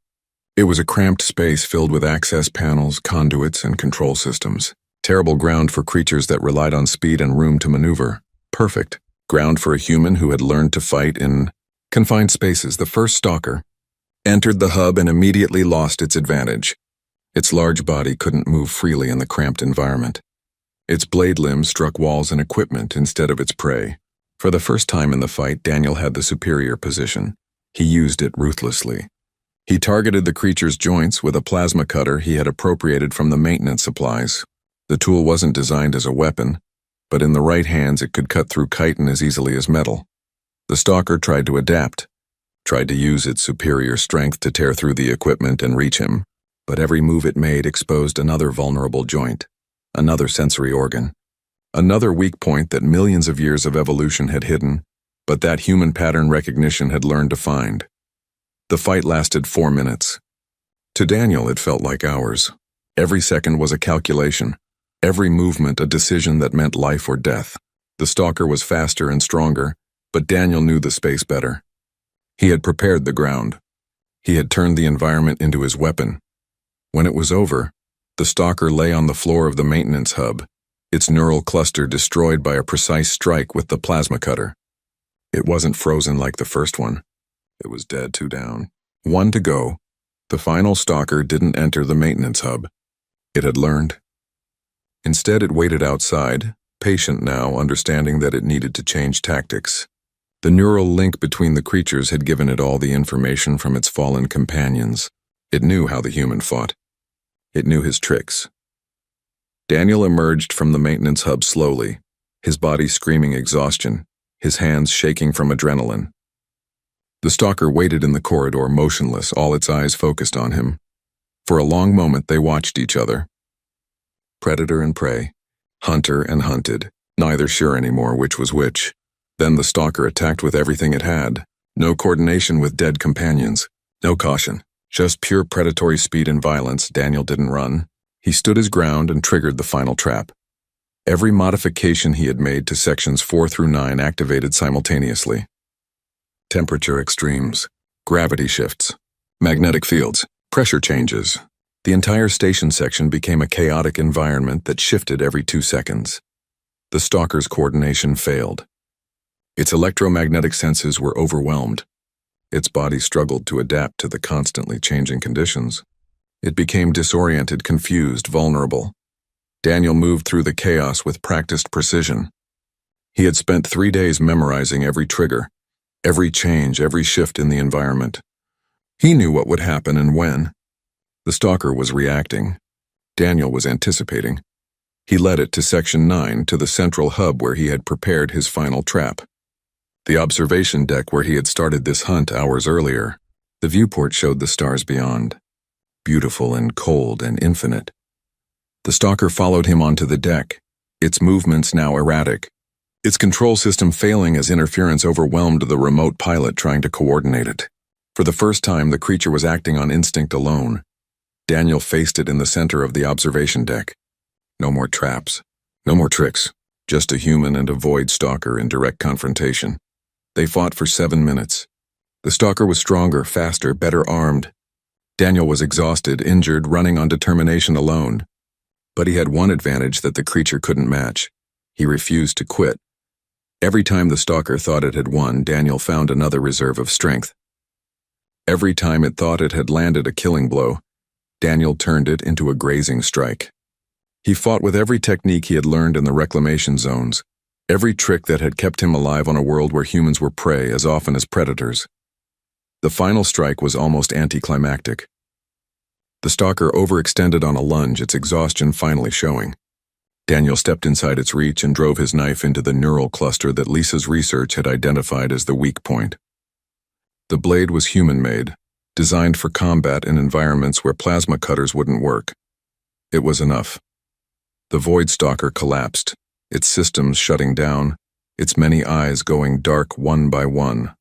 It was a cramped space filled with access panels, conduits, and control systems. Terrible ground for creatures that relied on speed and room to maneuver. Perfect ground for a human who had learned to fight in confined spaces. The first stalker entered the hub and immediately lost its advantage. Its large body couldn't move freely in the cramped environment. Its blade limbs struck walls and equipment instead of its prey. For the first time in the fight, Daniel had the superior position. He used it ruthlessly. He targeted the creature's joints with a plasma cutter he had appropriated from the maintenance supplies. The tool wasn't designed as a weapon, but in the right hands it could cut through chitin as easily as metal. The stalker tried to adapt, tried to use its superior strength to tear through the equipment and reach him, but every move it made exposed another vulnerable joint, another sensory organ, another weak point that millions of years of evolution had hidden, but that human pattern recognition had learned to find. The fight lasted 4 minutes. To Daniel, it felt like hours. Every second was a calculation. Every movement a decision that meant life or death. The stalker was faster and stronger, but Daniel knew the space better. He had prepared the ground. He had turned the environment into his weapon. When it was over, the stalker lay on the floor of the maintenance hub, its neural cluster destroyed by a precise strike with the plasma cutter. It wasn't frozen like the first one. It was dead, 2 down. 1 to go. The final stalker didn't enter the maintenance hub. It had learned. Instead, it waited outside, patient now, understanding that it needed to change tactics. The neural link between the creatures had given it all the information from its fallen companions. It knew how the human fought. It knew his tricks. Daniel emerged from the maintenance hub slowly, his body screaming exhaustion, his hands shaking from adrenaline. The stalker waited in the corridor, motionless, all its eyes focused on him. For a long moment they watched each other. Predator and prey, hunter and hunted, neither sure anymore which was which. Then the stalker attacked with everything it had. No coordination with dead companions, no caution, just pure predatory speed and violence. Daniel didn't run. He stood his ground and triggered the final trap. Every modification he had made to sections 4 through 9 activated simultaneously. Temperature extremes, gravity shifts, magnetic fields, pressure changes. The entire station section became a chaotic environment that shifted every 2 seconds. The stalker's coordination failed. Its electromagnetic senses were overwhelmed. Its body struggled to adapt to the constantly changing conditions. It became disoriented, confused, vulnerable. Daniel moved through the chaos with practiced precision. He had spent 3 days memorizing every trigger, every change, every shift in the environment. He knew what would happen and when. The stalker was reacting. Daniel was anticipating. He led it to Section 9, to the central hub where he had prepared his final trap. The observation deck where he had started this hunt hours earlier. The viewport showed the stars beyond, beautiful and cold and infinite. The stalker followed him onto the deck, its movements now erratic, its control system failing as interference overwhelmed the remote pilot trying to coordinate it. For the first time, the creature was acting on instinct alone. Daniel faced it in the center of the observation deck. No more traps, no more tricks, just a human and a void stalker in direct confrontation. They fought for 7 minutes. The stalker was stronger, faster, better armed. Daniel was exhausted, injured, running on determination alone. But he had one advantage that the creature couldn't match. He refused to quit. Every time the stalker thought it had won, Daniel found another reserve of strength. Every time it thought it had landed a killing blow, Daniel turned it into a grazing strike. He fought with every technique he had learned in the reclamation zones, every trick that had kept him alive on a world where humans were prey as often as predators. The final strike was almost anticlimactic. The stalker overextended on a lunge, its exhaustion finally showing. Daniel stepped inside its reach and drove his knife into the neural cluster that Lisa's research had identified as the weak point. The blade was human-made, designed for combat in environments where plasma cutters wouldn't work. It was enough. The void stalker collapsed, its systems shutting down, its many eyes going dark one by one.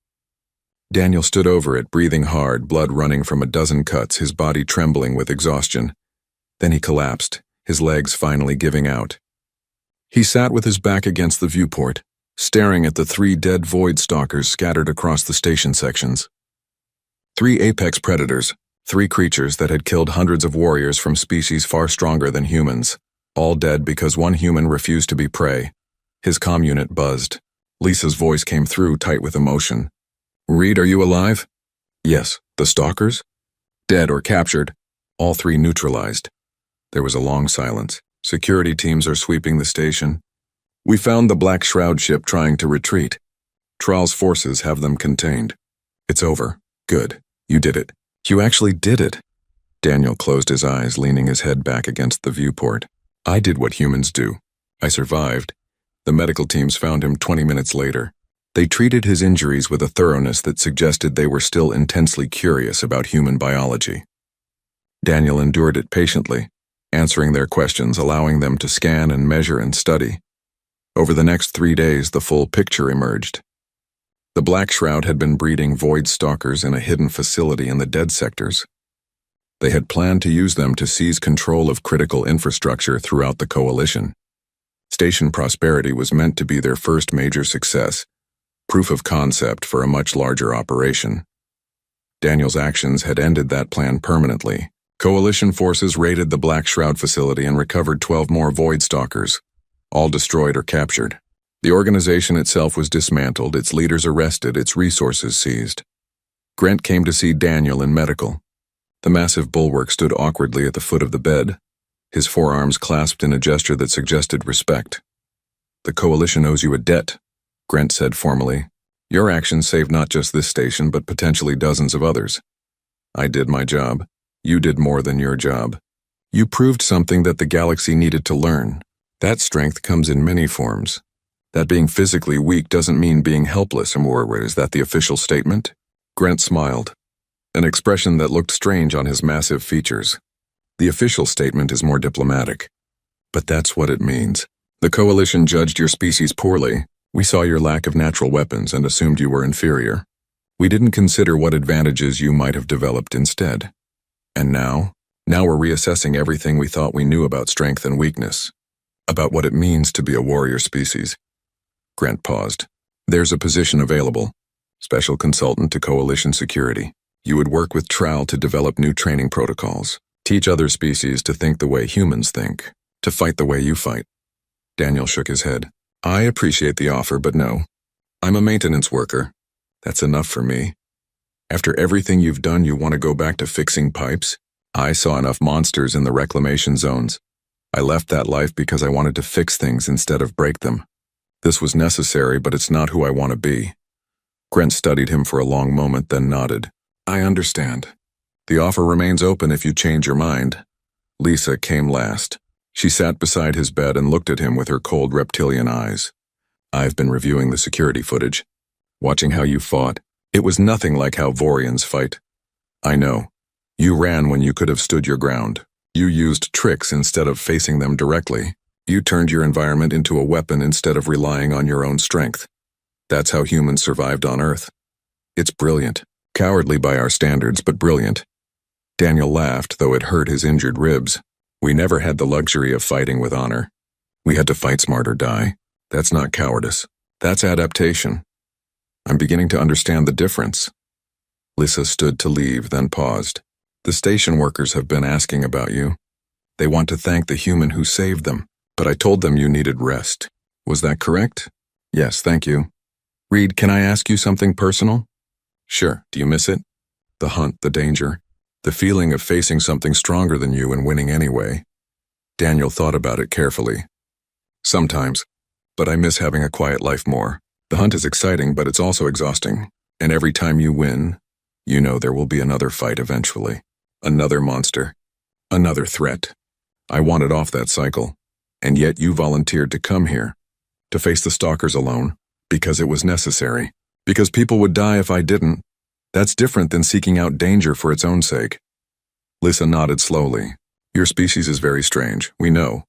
Daniel stood over it, breathing hard, blood running from a dozen cuts, his body trembling with exhaustion. Then he collapsed, his legs finally giving out. He sat with his back against the viewport, staring at the 3 dead void stalkers scattered across the station sections. 3 apex predators, 3 creatures that had killed hundreds of warriors from species far stronger than humans, all dead because one human refused to be prey. His comm unit buzzed. Lisa's voice came through, tight with emotion. "Reed, are you alive?" "Yes." "The stalkers?" "Dead or captured. All 3 neutralized." There was a long silence. "Security teams are sweeping the station. We found the Black Shroud ship trying to retreat. Traal's forces have them contained. It's over. Good. You did it. You actually did it." Daniel closed his eyes, leaning his head back against the viewport. "I did what humans do. I survived. The medical teams found him 20 minutes later. They treated his injuries with a thoroughness that suggested they were still intensely curious about human biology. Daniel endured it patiently, answering their questions, allowing them to scan and measure and study. Over the next 3 days, the full picture emerged. The Black Shroud had been breeding void stalkers in a hidden facility in the dead sectors. They had planned to use them to seize control of critical infrastructure throughout the coalition. Station Prosperity was meant to be their first major success, proof of concept for a much larger operation. Daniel's actions had ended that plan permanently. Coalition forces raided the Black Shroud facility and recovered 12 more void stalkers, all destroyed or captured. The organization itself was dismantled, its leaders arrested, its resources seized. Grant came to see Daniel in medical. The massive bulwark stood awkwardly at the foot of the bed, his forearms clasped in a gesture that suggested respect. "The Coalition owes you a debt," Grant said formally. "Your actions saved not just this station, but potentially dozens of others. I did my job. You did more than your job. You proved something that the galaxy needed to learn. That strength comes in many forms. That being physically weak doesn't mean being helpless, or is that the official statement?" Grant smiled, an expression that looked strange on his massive features. "The official statement is more diplomatic. But that's what it means. The Coalition judged your species poorly. We saw your lack of natural weapons and assumed you were inferior. We didn't consider what advantages you might have developed instead. And now we're reassessing everything we thought we knew about strength and weakness, about what it means to be a warrior species." Grant paused. "There's a position available. Special consultant to Coalition security. You would work with Tral to develop new training protocols, teach other species to think the way humans think, to fight the way you fight." Daniel shook his head. "I appreciate the offer, but no. I'm a maintenance worker. That's enough for me. After everything you've done, you want to go back to fixing pipes? I saw enough monsters in the reclamation zones. I left that life because I wanted to fix things instead of break them. This was necessary, but it's not who I want to be." Grant studied him for a long moment, then nodded. "I understand. The offer remains open if you change your mind." Lisa came last. She sat beside his bed and looked at him with her cold reptilian eyes. "I've been reviewing the security footage, watching how you fought. It was nothing like how Vorians fight. I know. You ran when you could have stood your ground. You used tricks instead of facing them directly. You turned your environment into a weapon instead of relying on your own strength. That's how humans survived on Earth. It's brilliant. Cowardly by our standards, but brilliant." Daniel laughed, though it hurt his injured ribs. "We never had the luxury of fighting with honor. We had to fight smart or die. That's not cowardice. That's adaptation. I'm beginning to understand the difference." Lisa stood to leave, then paused. "The station workers have been asking about you. They want to thank the human who saved them, but I told them you needed rest. Was that correct?" "Yes, thank you." "Reed, can I ask you something personal?" "Sure. Do you miss it? The hunt, the danger, the feeling of facing something stronger than you and winning anyway." Daniel thought about it carefully. "Sometimes, but I miss having a quiet life more. The hunt is exciting, but it's also exhausting. And every time you win, you know there will be another fight eventually. Another monster. Another threat. I wanted off that cycle. And yet you volunteered to come here, to face the stalkers alone, because it was necessary. Because people would die if I didn't. That's different than seeking out danger for its own sake." Lisa nodded slowly. "Your species is very strange, we know.